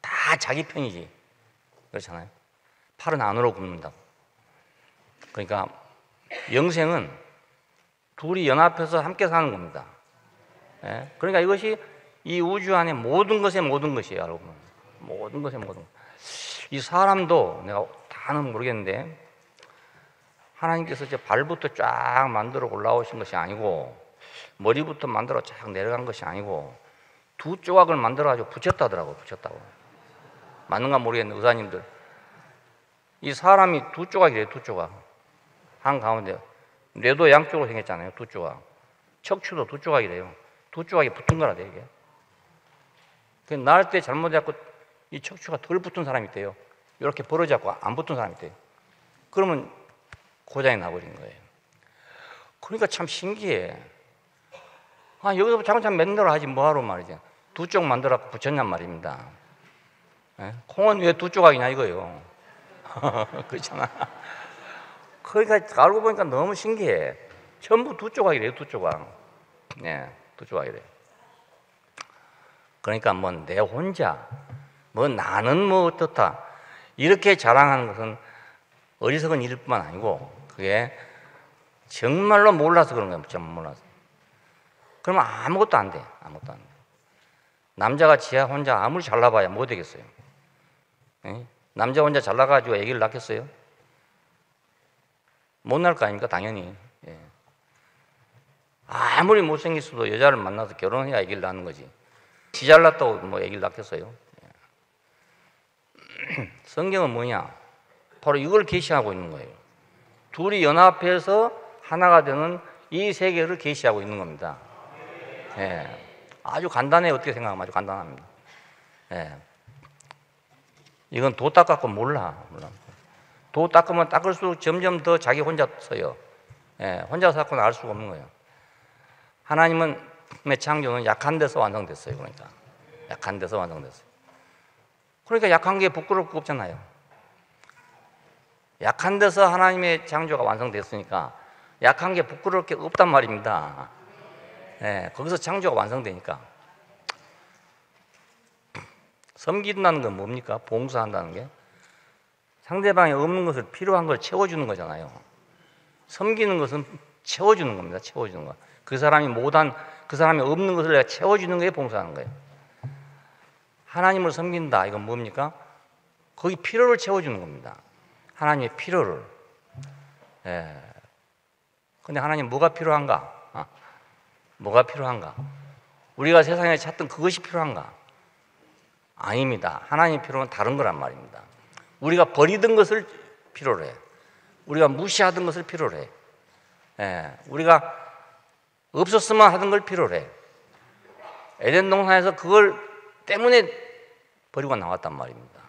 다 자기 편이지. 그렇잖아요. 팔은 안으로 굽는다고. 그러니까 영생은 둘이 연합해서 함께 사는 겁니다. 예? 그러니까 이것이 이 우주 안에 모든 것의 모든 것이에요, 여러분. 모든 것의 모든 것. 이 사람도 내가 다는 모르겠는데 하나님께서 이제 발부터 쫙 만들어 올라오신 것이 아니고 머리부터 만들어 쫙 내려간 것이 아니고 두 조각을 만들어가지고 붙였다더라고. 붙였다고. 맞는가 모르겠는데 의사님들 이 사람이 두 조각이래요. 두 조각. 한 가운데 뇌도 양쪽으로 생겼잖아요. 두 조각. 척추도 두 조각이래요. 두 조각이 붙은 거라대 이게. 낳을 때 잘못해갖고 이 척추가 덜 붙은 사람이 있대요. 이렇게 벌어져갖고 안 붙은 사람이 있대요. 그러면 고장이 나버린 거예요. 그러니까 참 신기해. 여기서 차근차근 맨날 하지 뭐하러 말이지. 두 쪽 만들어갖고 붙였냔 말입니다. 예? 콩은 왜 두 조각이냐 이거예요. 그렇잖아. 그러니까 알고 보니까 너무 신기해. 전부 두 조각이래요. 두 조각. 네, 두 조각이래요. 그러니까 뭐 내 혼자 뭐 나는 뭐 어떻다 이렇게 자랑하는 것은 어리석은 일일 뿐만 아니고 그게 정말로 몰라서 그런 거예요. 정말 몰라서. 그러면 아무것도 안 돼. 아무것도 안 돼. 남자가 지하 혼자 아무리 잘나봐야 못 되겠어요. 예? 남자 혼자 잘나가지고 아기를 낳겠어요? 못 낳을 거 아닙니까? 당연히. 예. 아무리 못생겼어도 여자를 만나서 결혼해야 아기를 낳는 거지. 지 잘났다고 뭐 아기를 낳겠어요? 예. 성경은 뭐냐? 바로 이걸 계시하고 있는 거예요. 둘이 연합해서 하나가 되는 이 세계를 계시하고 있는 겁니다. 예. 아주 간단해요. 어떻게 생각하면 아주 간단합니다. 예. 이건 도 닦았고 몰라. 도 닦으면 닦을수록 점점 더 자기 혼자 서요. 예. 혼자 닦고는 알 수가 없는 거예요. 하나님의 창조는 약한 데서 완성됐어요. 그러니까 약한 데서 완성됐어요. 그러니까 약한 게 부끄럽고 없잖아요. 약한 데서 하나님의 창조가 완성됐으니까 약한 게 부끄러울 게 없단 말입니다. 예, 거기서 창조가 완성되니까. 섬긴다는 건 뭡니까? 봉사한다는 게 상대방이 없는 것을 필요한 걸 채워주는 거잖아요. 섬기는 것은 채워주는 겁니다. 채워주는 거. 그 사람이 없는 것을 내가 채워주는 게 봉사하는 거예요. 하나님을 섬긴다. 이건 뭡니까? 거기 필요를 채워주는 겁니다. 하나님의 필요를. 예. 근데 하나님 뭐가 필요한가? 뭐가 필요한가? 우리가 세상에 찾던 그것이 필요한가? 아닙니다. 하나님의 필요는 다른 거란 말입니다. 우리가 버리던 것을 필요로 해. 우리가 무시하던 것을 필요로 해. 예. 우리가 없었으면 하던 걸 필요로 해. 에덴 동산에서 그걸 때문에 버리고 나왔단 말입니다.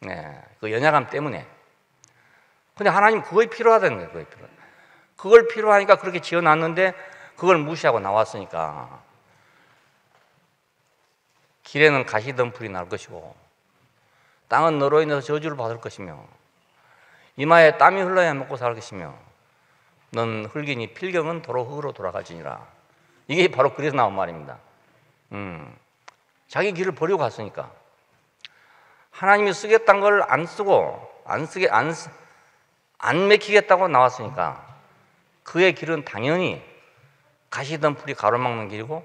예. 그 연약함 때문에. 근데 하나님 그거에 필요하다는 거예요. 그걸 필요하니까 그렇게 지어놨는데 그걸 무시하고 나왔으니까 길에는 가시덤불이 날 것이고 땅은 너로 인해서 저주를 받을 것이며 이마에 땀이 흘러야 먹고 살 것이며 넌 흙이니 필경은 도로 흙으로 돌아갈지니라. 이게 바로 그래서 나온 말입니다. 자기 길을 버리고 갔으니까 하나님이 쓰겠다는 걸 안 쓰고 안 맥히겠다고 나왔으니까 그의 길은 당연히 가시덤불이 가로막는 길이고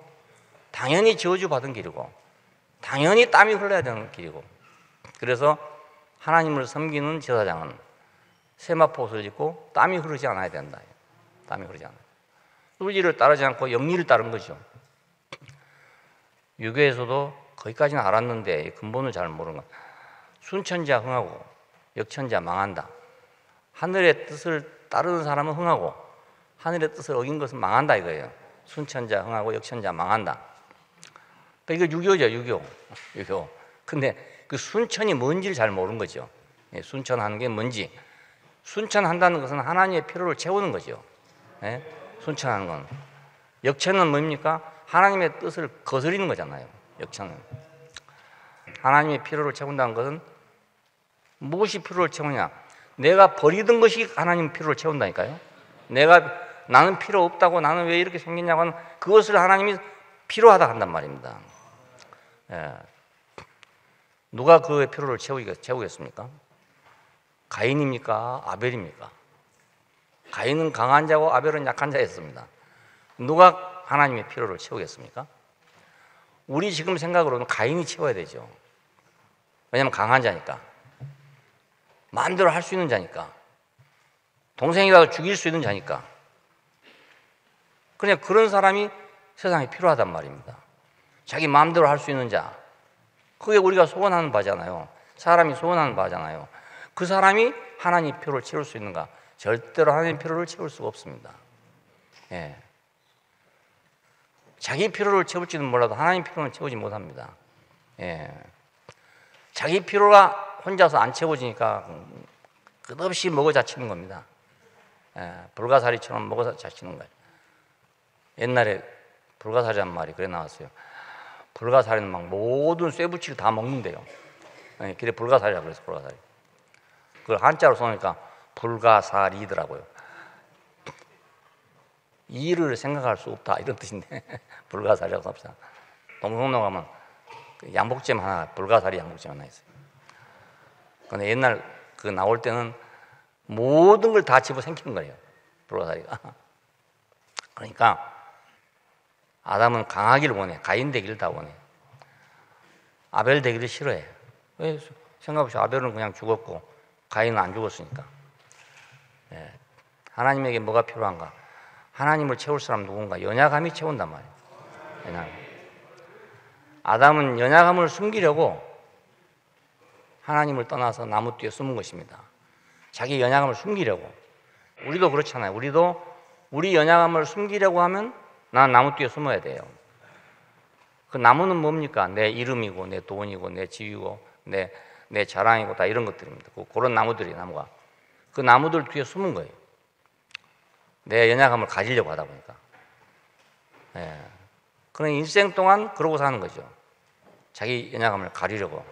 당연히 저주받은 길이고 당연히 땀이 흘러야 되는 길이고 그래서 하나님을 섬기는 제사장은 세마포 옷을 입고 땀이 흐르지 않아야 된다. 땀이 흐르지 않아요. 의리를 따르지 않고 영리를 따른 거죠. 유교에서도 거기까지는 알았는데 근본을 잘 모르는 거야. 순천자 흥하고 역천자 망한다. 하늘의 뜻을 따르는 사람은 흥하고 하늘의 뜻을 어긴 것은 망한다 이거예요. 순천자 흥하고 역천자 망한다. 그러니까 이거 유교죠. 유교. 근데 그 순천이 뭔지를 잘 모르는 거죠. 예, 순천하는 게 뭔지. 순천한다는 것은 하나님의 필요를 채우는 거죠. 예? 순천하는 건. 역천은 뭡니까? 하나님의 뜻을 거스리는 거잖아요. 역천은. 하나님의 필요를 채운다는 것은 무엇이 필요를 채우냐? 내가 버리던 것이 하나님의 필요를 채운다니까요. 나는 필요 없다고, 나는 왜 이렇게 생겼냐고 하는 그것을 하나님이 필요하다 한단 말입니다. 예. 누가 그의 필요를 채우겠습니까? 가인입니까? 아벨입니까? 가인은 강한 자고 아벨은 약한 자였습니다. 누가 하나님의 필요를 채우겠습니까? 우리 지금 생각으로는 가인이 채워야 되죠. 왜냐하면 강한 자니까, 마음대로 할 수 있는 자니까, 동생이라도 죽일 수 있는 자니까. 그냥 그런 사람이 세상에 필요하단 말입니다. 자기 마음대로 할 수 있는 자, 그게 우리가 소원하는 바잖아요. 사람이 소원하는 바잖아요. 그 사람이 하나님의 필요를 채울 수 있는가? 절대로 하나님의 필요를 채울 수가 없습니다. 예. 자기 필요를 채울지는 몰라도 하나님 필요는 채우지 못합니다. 예. 자기 필요가 혼자서 안 채워지니까 끝없이 먹어 자치는 겁니다. 예. 불가사리처럼 먹어 자치는 거예요. 옛날에 불가사리란 말이 그래 나왔어요. 불가사리는 막 모든 쇠붙이를 다 먹는데요. 예. 그래 불가사리라고 그래서 불가사리. 그걸 한자로 써니까 불가사리더라고요. 이를 생각할 수 없다 이런 뜻인데 불가사리라고 씁시다. 동성로 가면 양복점 하나, 불가사리 양복점 하나 있어요. 근데 옛날 그 나올 때는 모든 걸 다 집어 삼키는 거예요. 불가사리가. 그러니까 아담은 강하기를 원해. 가인 되기를 다 원해. 아벨 되기를 싫어해. 왜? 생각해보세요. 아벨은 그냥 죽었고 가인은 안 죽었으니까. 예. 하나님에게 뭐가 필요한가? 하나님을 채울 사람 누군가? 연약함이 채운단 말이에요. 연약함. 아담은 연약함을 숨기려고 하나님을 떠나서 나무 뒤에 숨은 것입니다. 자기 연약함을 숨기려고. 우리도 그렇잖아요. 우리도 우리 연약함을 숨기려고 하면 난 나무 뒤에 숨어야 돼요. 그 나무는 뭡니까? 내 이름이고 내 돈이고 내 지위고 내 자랑이고 다 이런 것들입니다. 그런 나무들이 나무가. 그 나무들 뒤에 숨은 거예요. 내 연약함을 가지려고 하다 보니까. 예. 그런 인생 동안 그러고 사는 거죠. 자기 연약함을 가리려고.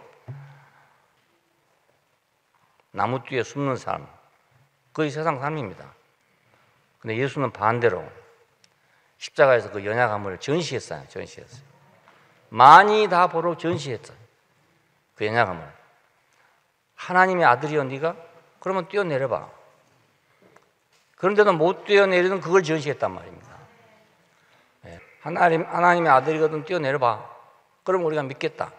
나무 뒤에 숨는 삶. 그게 세상 삶입니다. 근데 예수는 반대로 십자가에서 그 연약함을 전시했어요. 많이 다 보러 전시했어요. 그 연약함을. 하나님의 아들이여 네가? 그러면 뛰어내려봐. 그런데도 못 뛰어내리는 그걸 전시했단 말입니다. 예. 하나님의 아들이거든 뛰어내려봐. 그럼 우리가 믿겠다.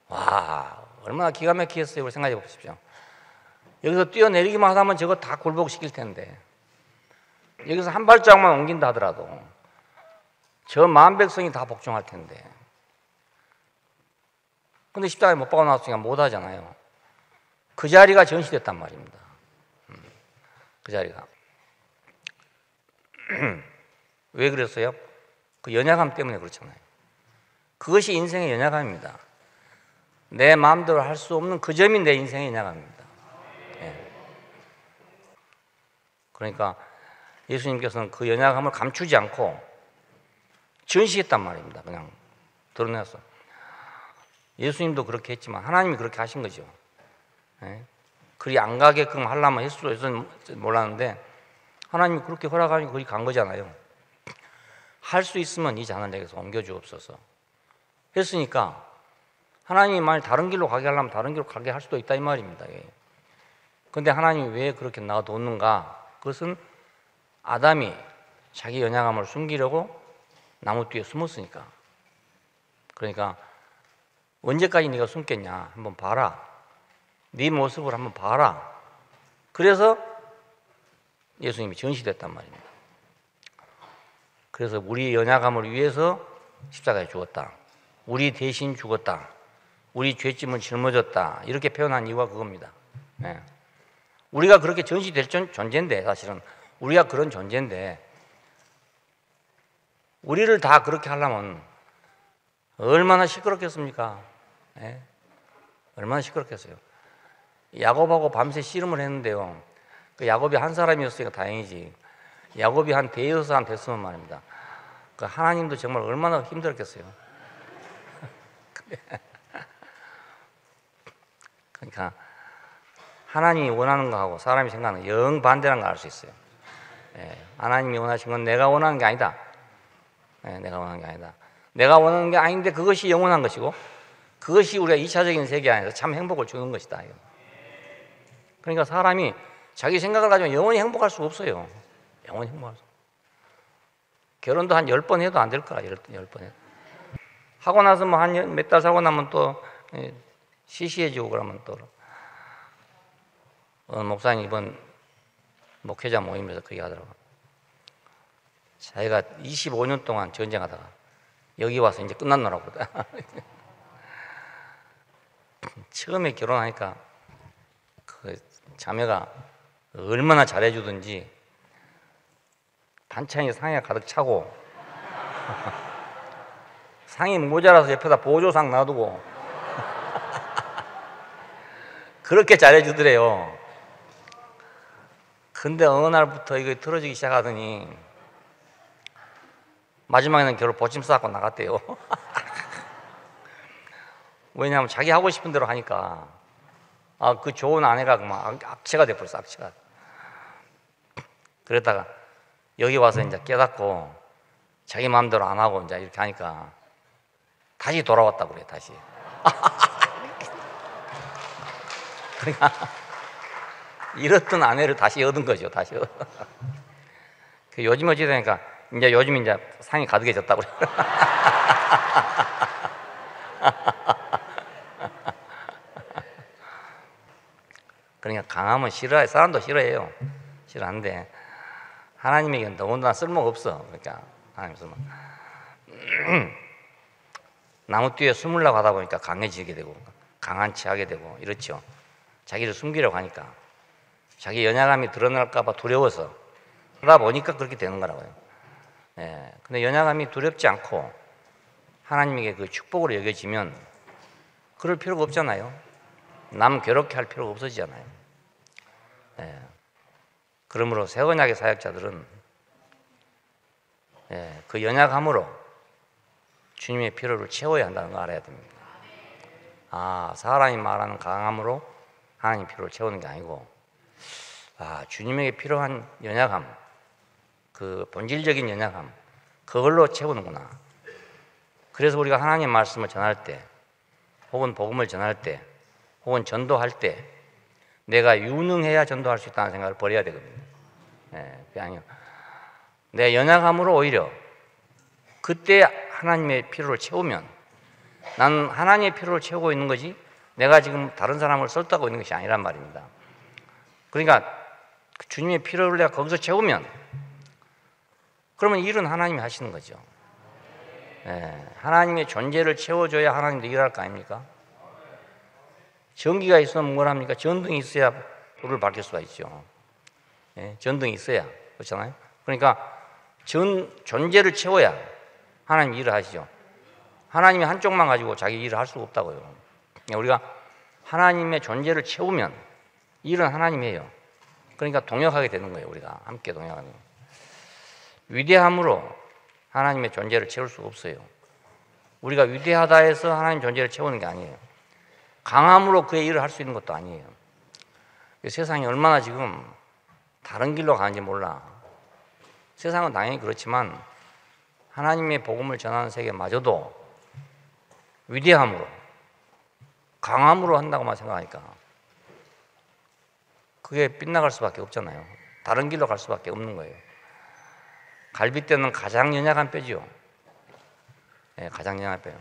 와, 얼마나 기가 막히겠어요. 생각해 보십시오. 여기서 뛰어내리기만 하다면 저거 다 굴복시킬 텐데, 여기서 한 발짝만 옮긴다 하더라도 저 만 백성이 다 복종할 텐데. 근데 십자가에 못 박아 놨으니까 못 하잖아요. 그 자리가 전시됐단 말입니다. 그 자리가. 왜 그랬어요? 그 연약함 때문에 그렇잖아요. 그것이 인생의 연약함입니다. 내 마음대로 할 수 없는 그 점이 내 인생의 연약함입니다. 예. 그러니까 예수님께서는 그 연약함을 감추지 않고 전시했단 말입니다. 그냥 드러냈어. 예수님도 그렇게 했지만 하나님이 그렇게 하신 거죠. 예? 그리 안 가게끔 하려면 했을 수 있었는지 몰랐는데 하나님이 그렇게 허락하니 그리 간 거잖아요. 할 수 있으면 이 잔을 내게서 옮겨주옵소서 했으니까 하나님이 만약 다른 길로 가게 하려면 다른 길로 가게 할 수도 있다 이 말입니다. 그런데 하나님이 왜 그렇게 놔뒀는가? 그것은 아담이 자기 연약함을 숨기려고 나무 뒤에 숨었으니까. 그러니까 언제까지 네가 숨겠냐? 한번 봐라. 네 모습을 한번 봐라. 그래서 예수님이 전시됐단 말입니다. 그래서 우리 연약함을 위해서 십자가에 죽었다. 우리 대신 죽었다. 우리 죄짐을 짊어졌다. 이렇게 표현한 이유가 그겁니다. 네. 우리가 그렇게 전시될 존재인데, 사실은 우리가 그런 존재인데 우리를 다 그렇게 하려면 얼마나 시끄럽겠습니까? 네. 얼마나 시끄럽겠어요. 야곱하고 밤새 씨름을 했는데요. 그 야곱이 한 사람이었으니까 다행이지. 야곱이 한 대여섯 안 됐으면 말입니다. 그 하나님도 정말 얼마나 힘들었겠어요. 그러니까 하나님이 원하는 거하고 사람이 생각하는 영 반대라는 걸 알 수 있어요. 하나님이 원하신 건 내가 원하는 게 아니다. 내가 원하는 게 아니다. 내가 원하는 게 아닌데 그것이 영원한 것이고 그것이 우리가 2차적인 세계 안에서 참 행복을 주는 것이다. 그러니까 사람이 자기 생각을 가지고 영원히 행복할 수가 없어요. 영원히 행복할 수. 결혼도 한 10번 해도 안 될 거야. 10번 해도. 하고 나서 뭐 한 몇 달 살고 나면 또 시시해지고 그러면 또 목사님 이번 목회자 모임에서 그렇게 하더라고. 자기가 25년 동안 전쟁하다가 여기 와서 이제 끝났노라고 그러다. 처음에 결혼하니까 그 자매가 얼마나 잘해주든지 반찬이 상에 가득 차고 상이 모자라서 옆에다 보조상 놔두고 그렇게 잘해주더래요. 근데 어느 날부터 이거 틀어지기 시작하더니 마지막에는 결국 보침 싸고 나갔대요. 왜냐하면 자기 하고 싶은 대로 하니까 그 좋은 아내가 막 악취가 돼버렸어. 악취가. 그러다가 여기 와서 이제 깨닫고 자기 마음대로 안 하고 이제 이렇게 하니까 다시 돌아왔다고 그래. 다시. 그러니까 잃었던 아내를 다시 얻은 거죠. 다시. 그 요즘 어찌 되니까 이제 요즘 이제 상이 가득해졌다고 그래. 그러니까 강함은 싫어해. 사람도 싫어해요. 싫어하는데 하나님에게는 더군다나 쓸모가 없어. 그러니까 하나님 쓸모. 나무 뒤에 숨으려고 하다 보니까 강해지게 되고 강한 체 하게 되고 이렇죠. 자기를 숨기려고 하니까 자기 연약함이 드러날까 봐 두려워서 하다 보니까 그렇게 되는 거라고요. 근데 연약함이 두렵지 않고 하나님에게 그 축복으로 여겨지면 그럴 필요가 없잖아요. 남 괴롭게 할 필요가 없어지잖아요. 그러므로 새 언약의 사역자들은 그 연약함으로 주님의 필요를 채워야 한다는 걸 알아야 됩니다. 사람이 말하는 강함으로 하나님 필요를 채우는 게 아니고 주님에게 필요한 연약함, 그 본질적인 연약함, 그걸로 채우는구나. 그래서 우리가 하나님 말씀을 전할 때 혹은 복음을 전할 때 혹은 전도할 때 내가 유능해야 전도할 수 있다는 생각을 버려야 되거든요. 그게 아니요. 내 연약함으로 오히려 그때 하나님의 필요를 채우면 나는 하나님의 필요를 채우고 있는 거지 내가 지금 다른 사람을 설득하고 있는 것이 아니란 말입니다. 그러니까 주님의 필요를 내가 거기서 채우면 그러면 일은 하나님이 하시는 거죠. 하나님의 존재를 채워줘야 하나님도 일할 거 아닙니까? 전기가 있으면 뭘 합니까? 전등이 있어야 불을 밝힐 수가 있죠. 전등이 있어야. 그렇잖아요? 그러니까 존재를 채워야 하나님 일을 하시죠. 하나님이 한쪽만 가지고 자기 일을 할 수가 없다고요. 우리가 하나님의 존재를 채우면 일은 하나님이 해요. 그러니까 동역하게 되는 거예요. 우리가 함께 동역하는 거예요. 위대함으로 하나님의 존재를 채울 수가 없어요. 우리가 위대하다 해서 하나님 존재를 채우는 게 아니에요. 강함으로 그의 일을 할 수 있는 것도 아니에요. 세상이 얼마나 지금 다른 길로 가는지 몰라. 세상은 당연히 그렇지만 하나님의 복음을 전하는 세계마저도 위대함으로 강함으로 한다고만 생각하니까 그게 빗나갈 수밖에 없잖아요. 다른 길로 갈 수밖에 없는 거예요. 갈빗대는 가장 연약한 뼈지요. 가장 연약한 뼈요.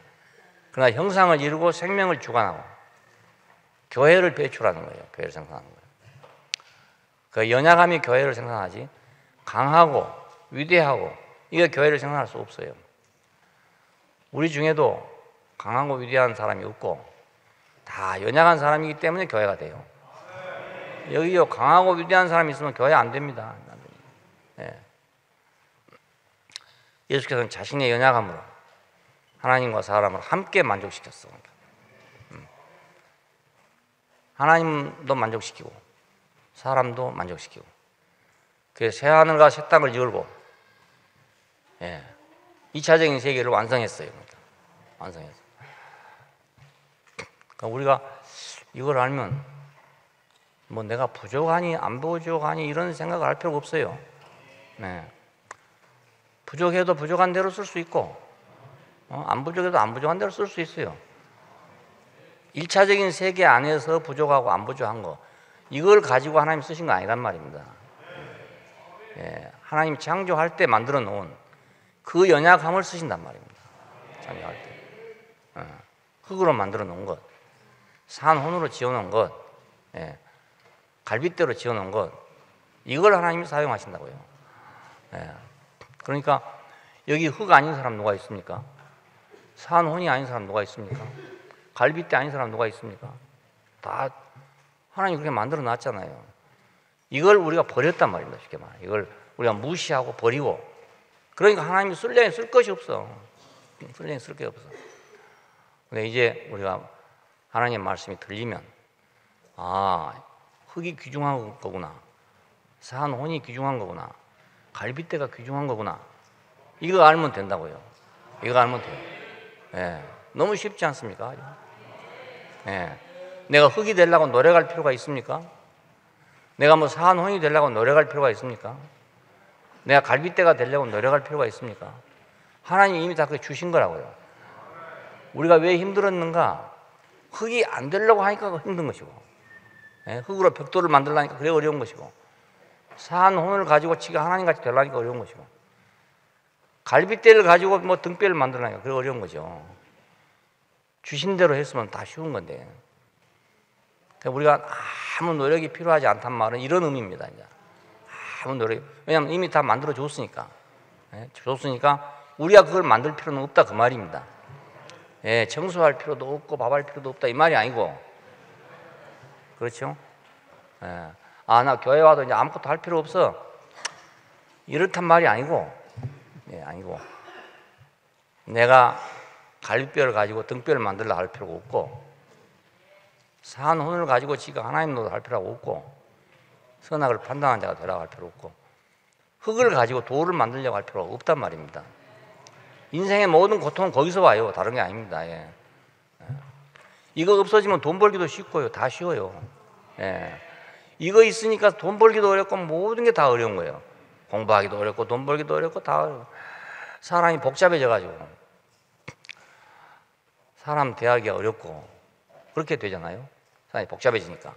그러나 형상을 이루고 생명을 주관하고 교회를 배출하는 거예요. 교회를 생산하는 거예요. 그 연약함이 교회를 생산하지 강하고 위대하고 이게 교회를 생산할 수 없어요. 우리 중에도 강하고 위대한 사람이 없고 다 연약한 사람이기 때문에 교회가 돼요. 여기요 강하고 위대한 사람이 있으면 교회 안 됩니다. 예수께서는 자신의 연약함으로 하나님과 사람을 함께 만족시켰어. 하나님도 만족시키고 사람도 만족시키고 그래서 새하늘과 새 땅을 열고 2차적인 세계를 완성했어요. 완성했어요. 그러니까 우리가 이걸 알면 뭐 내가 부족하니 안 부족하니 이런 생각을 할 필요가 없어요. 부족해도 부족한 대로 쓸 수 있고 안 부족해도 안 부족한 대로 쓸 수 있어요. 1차적인 세계 안에서 부족하고 안 부족한 거 이걸 가지고 하나님 쓰신 거 아니란 말입니다. 하나님 창조할 때 만들어 놓은 그 연약함을 쓰신단 말입니다. 창조할 때 흙으로 만들어 놓은 것, 산 혼으로 지어놓은 것, 갈빗대로 지어놓은 것 이걸 하나님이 사용하신다고요. 그러니까 여기 흙 아닌 사람 누가 있습니까? 산 혼이 아닌 사람 누가 있습니까? 갈빗대 아닌 사람 누가 있습니까? 다 하나님 그렇게 만들어 놨잖아요. 이걸 우리가 버렸단 말입니다. 쉽게 말해. 이걸 우리가 무시하고 버리고 그러니까 하나님이 쓸려니 쓸 것이 없어. 쓸려니 쓸 게 없어. 근데 이제 우리가 하나님 말씀이 들리면 흙이 귀중한 거구나. 산 혼이 귀중한 거구나. 갈빗대가 귀중한 거구나. 이거 알면 된다고요. 이거 알면 돼요. 너무 쉽지 않습니까? 내가 흙이 되려고 노력할 필요가 있습니까? 내가 뭐 산 혼이 되려고 노력할 필요가 있습니까? 내가 갈빗대가 되려고 노력할 필요가 있습니까? 하나님 이미 다 그렇게 주신 거라고요. 우리가 왜 힘들었는가? 흙이 안 되려고 하니까 힘든 것이고 흙으로 벽돌을 만들려니까 그래 어려운 것이고 산 혼을 가지고 지가 하나님같이 되려니까 어려운 것이고 갈빗대를 가지고 뭐 등뼈를 만들려니까 그래 어려운 거죠. 주신 대로 했으면 다 쉬운 건데 그러니까 우리가 아무 노력이 필요하지 않단 말은 이런 의미입니다. 이제 아무 노력, 왜냐하면 이미 다 만들어 줬으니까 우리가 그걸 만들 필요는 없다 그 말입니다. 청소할 필요도 없고 밥할 필요도 없다 이 말이 아니고 그렇죠? 나 교회 와도 이제 아무것도 할 필요 없어 이렇단 말이 아니고 아니고 내가 갈빗뼈를 가지고 등뼈를 만들려 할 필요가 없고 산 혼을 가지고 지가 하나님 노릇 할 필요가 없고 선악을 판단하는 자가 되라고 할 필요 없고 흙을 가지고 돌을 만들려고 할 필요가 없단 말입니다. 인생의 모든 고통은 거기서 와요. 다른 게 아닙니다. 이거 없어지면 돈 벌기도 쉽고요. 다 쉬워요. 이거 있으니까 돈 벌기도 어렵고 모든 게 다 어려운 거예요. 공부하기도 어렵고 돈 벌기도 어렵고 다 어려워. 사람이 복잡해져가지고 사람 대하기 어렵고 그렇게 되잖아요. 사람이 복잡해지니까.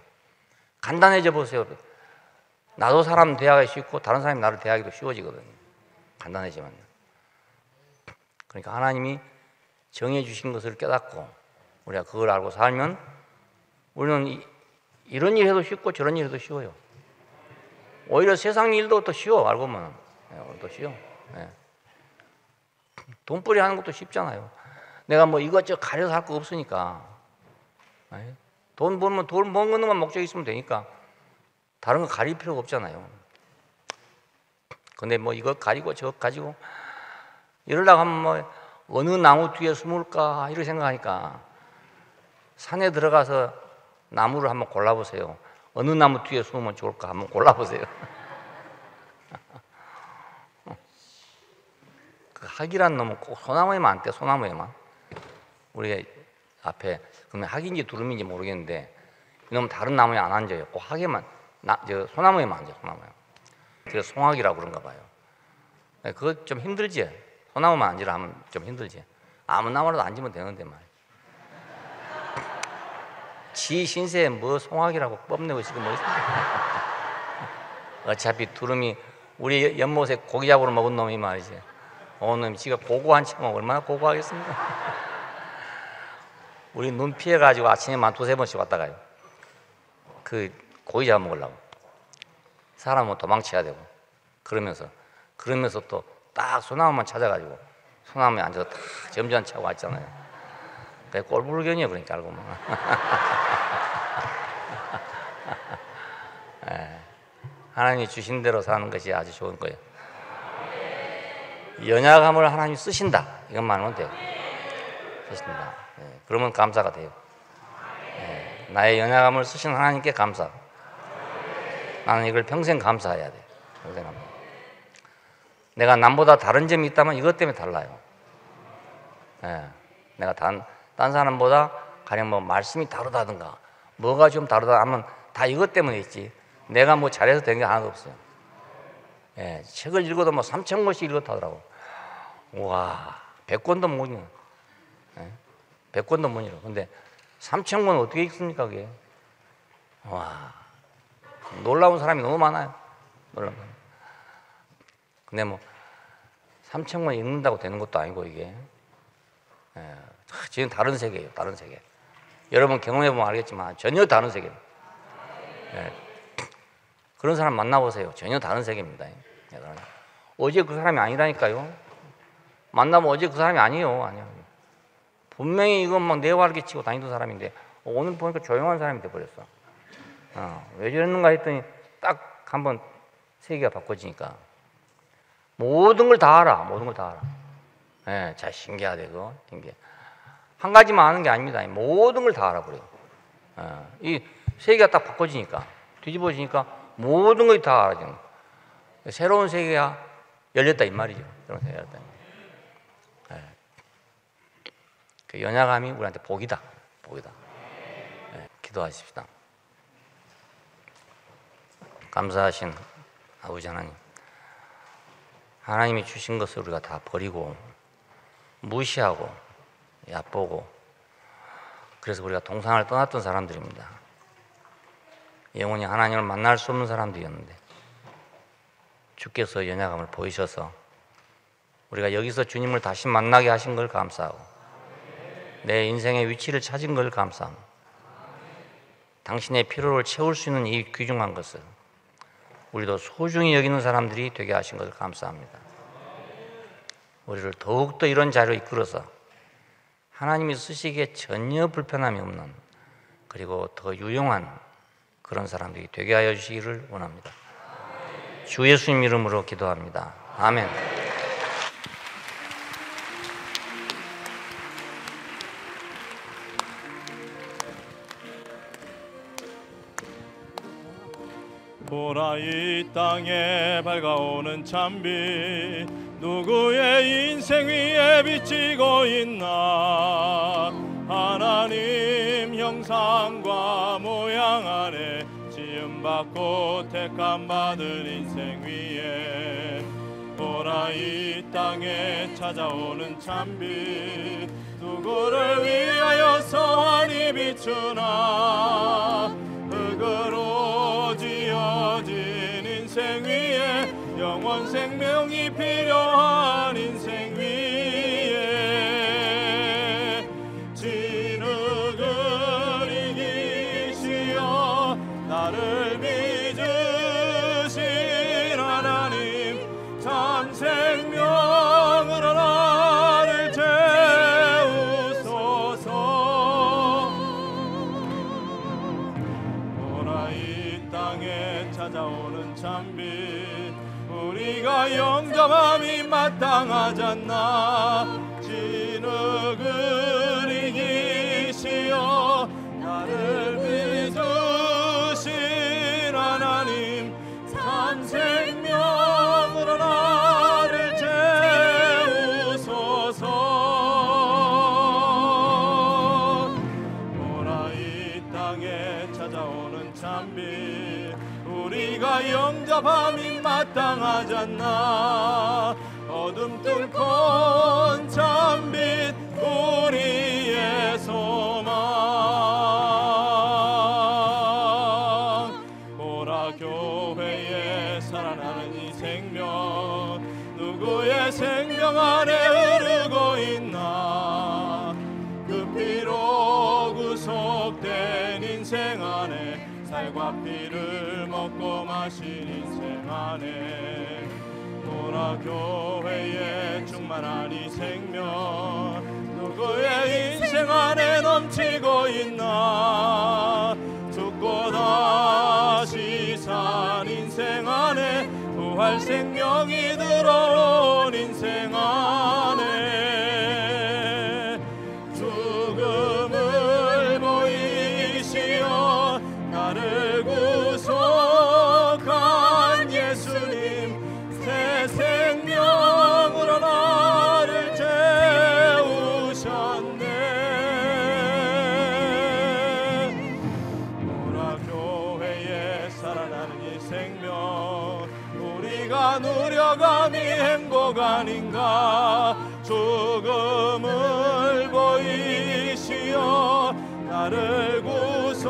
간단해져 보세요. 나도 사람 대하기 쉽고 다른 사람이 나를 대하기도 쉬워지거든요. 간단해지면요. 그러니까 하나님이 정해 주신 것을 깨닫고 우리가 그걸 알고 살면 우리는 이런 일 해도 쉽고 저런 일 해도 쉬워요. 오히려 세상 일도 더 쉬워. 알고 보면 더 쉬워. 돈벌이 하는 것도 쉽잖아요. 내가 뭐 이것저것 가려서 할 거 없으니까 돈 벌면 돈 버는 것만 목적이 있으면 되니까 다른 거 가릴 필요가 없잖아요. 근데 뭐 이거 가리고 저거 가지고 이러려고 하면 뭐 어느 나무 뒤에 숨을까 이렇게 생각하니까 산에 들어가서 나무를 한번 골라보세요. 어느 나무 뒤에 숨으면 좋을까 한번 골라보세요. 그 학이란 놈은 꼭 소나무에만 안 돼. 소나무에만. 우리 앞에 그러면 학인지 두루미인지 모르겠는데 이놈은 다른 나무에 안 앉아요. 꼭 학에만 소나무에만 앉아요. 소나무에. 그래서 송학이라고 그런가 봐요. 그거 좀 힘들지. 소나무만 앉으라 하면 좀 힘들지. 아무 나무라도 앉으면 되는데 말이야. 지 신세에 뭐 송학이라고 뽐내고 지금 뭐 있습니까? 어차피 두루미 우리 연못에 고기 잡으러 먹은 놈이 말이지. 놈이 지가 고고한 척하면 얼마나 고고하겠습니까? 우리 눈 피해가지고 아침에만 두세 번씩 왔다 가요. 그 고기 잡아 먹으려고. 사람은 도망쳐야 되고 그러면서 또 딱 소나무만 찾아가지고 소나무에 앉아서 딱 점점 차고 왔잖아요. 그게 꼴불견이에요. 그러니까 알고 보면. 하나님이 주신 대로 사는 것이 아주 좋은 거예요. 연약함을 하나님이 쓰신다. 이것만 하면 돼요. 쓰신다. 그러면 감사가 돼요. 나의 연약함을 쓰신 하나님께 감사. 나는 이걸 평생 감사해야 돼. 평생 감사. 내가 남보다 다른 점이 있다면 이것 때문에 달라요. 예. 내가 딴 사람보다 가령 뭐 말씀이 다르다든가 뭐가 좀 다르다 하면 다 이것 때문에 있지. 내가 뭐 잘해서 된 게 하나도 없어요. 예. 책을 읽어도 뭐 3,000권씩 읽었다 하더라고. 우와, 100권도 못 읽어. 예. 100권도 못 읽어. 근데 3,000권 어떻게 읽습니까, 그게? 와, 놀라운 사람이 너무 많아요. 놀라운 사람. 근데 뭐 3,000권 읽는다고 되는 것도 아니고 이게. 예. 지금 다른 세계예요, 다른 세계. 여러분 경험해보면 알겠지만 전혀 다른 세계입니다. 예. 그런 사람 만나보세요. 전혀 다른 세계입니다. 예. 어제 그 사람이 아니라니까요. 만나면 어제 그 사람이 아니에요. 아니요. 분명히 이건 막 내활기 치고 다니던 사람인데 오늘 보니까 조용한 사람이 돼버렸어. 왜 저랬는가 했더니 딱 한번 세계가 바꿔지니까 모든 걸 다 알아. 모든 걸 다 알아. 예, 자, 신기하대 그거. 신기해. 한 가지만 아는 게 아닙니다. 모든 걸 다 알아버려요. 이 세계가 딱 바꿔지니까 뒤집어지니까 모든 걸 다 알아지는 거예요. 새로운 세계가 열렸다 이 말이죠. 새로운 세계가 열렸다. 예. 그 연약함이 우리한테 복이다. 복이다. 예, 기도하십시다. 감사하신 아버지 하나님, 하나님이 주신 것을 우리가 다 버리고 무시하고 얕보고 그래서 우리가 동상을 떠났던 사람들입니다. 영원히 하나님을 만날 수 없는 사람들이었는데 주께서 연약함을 보이셔서 우리가 여기서 주님을 다시 만나게 하신 걸 감사하고 내 인생의 위치를 찾은 걸 감사합니다. 당신의 필요를 채울 수 있는 이 귀중한 것을 우리도 소중히 여기는 사람들이 되게 하신 것을 감사합니다. 우리를 더욱더 이런 자리로 이끌어서 하나님이 쓰시기에 전혀 불편함이 없는 그리고 더 유용한 그런 사람들이 되게 하여 주시기를 원합니다. 주 예수님 이름으로 기도합니다. 아멘. 보라 이 땅에 밝아오는 찬빛 누구의 인생 위에 비치고 있나. 하나님 형상과 모양 안에 지음받고 택함받은 인생 위에 보라 이 땅에 찾아오는 찬빛 누구를 위하여 선이 비추나. 흙으로 지어진 인생 위에 영원 생명이 필요한 인생 위에 진흙을 이기시어 나를 믿으신 하나님 참 생명으로 나를 채우소서. 보라 이 땅에 찾아오는 찬빛 우리가 영접함이 마땅하잖나. 진흙을 이기시어 나를 믿으신 하나님 참 생명으로 나를 채우소서. 보라 이 땅에 찾아오는 찬빛 우리가 영접함이 마땅하잖나. 어둠 뚫고 찬빛 우리의 소망. 보라 교회에 살아나는 이 생명 누구의 생명 안에 흐르고 있나. 그 피로 구속된 인생 안에 살과 피를 먹고 마신 인생 안에 보라 교회에 충만한 이 생명 누구의 인생 안에 넘치고 있나. 죽고 다시 산 인생 안에 부활 생명이 들어온 인생 안에 죽음을 보이시어 행복 아닌가. 죽음을 보이시어 나를 구속한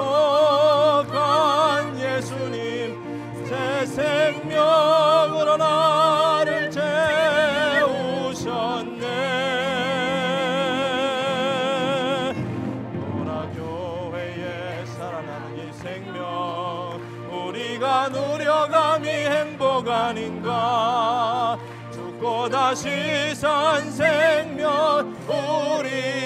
예수님, 새 생명으로 나를 채우셨네. 보라교회에 살아나는 이 생명, 우리가 누려감이 행복 아닌가. 죽고 다시 산 생명, 우리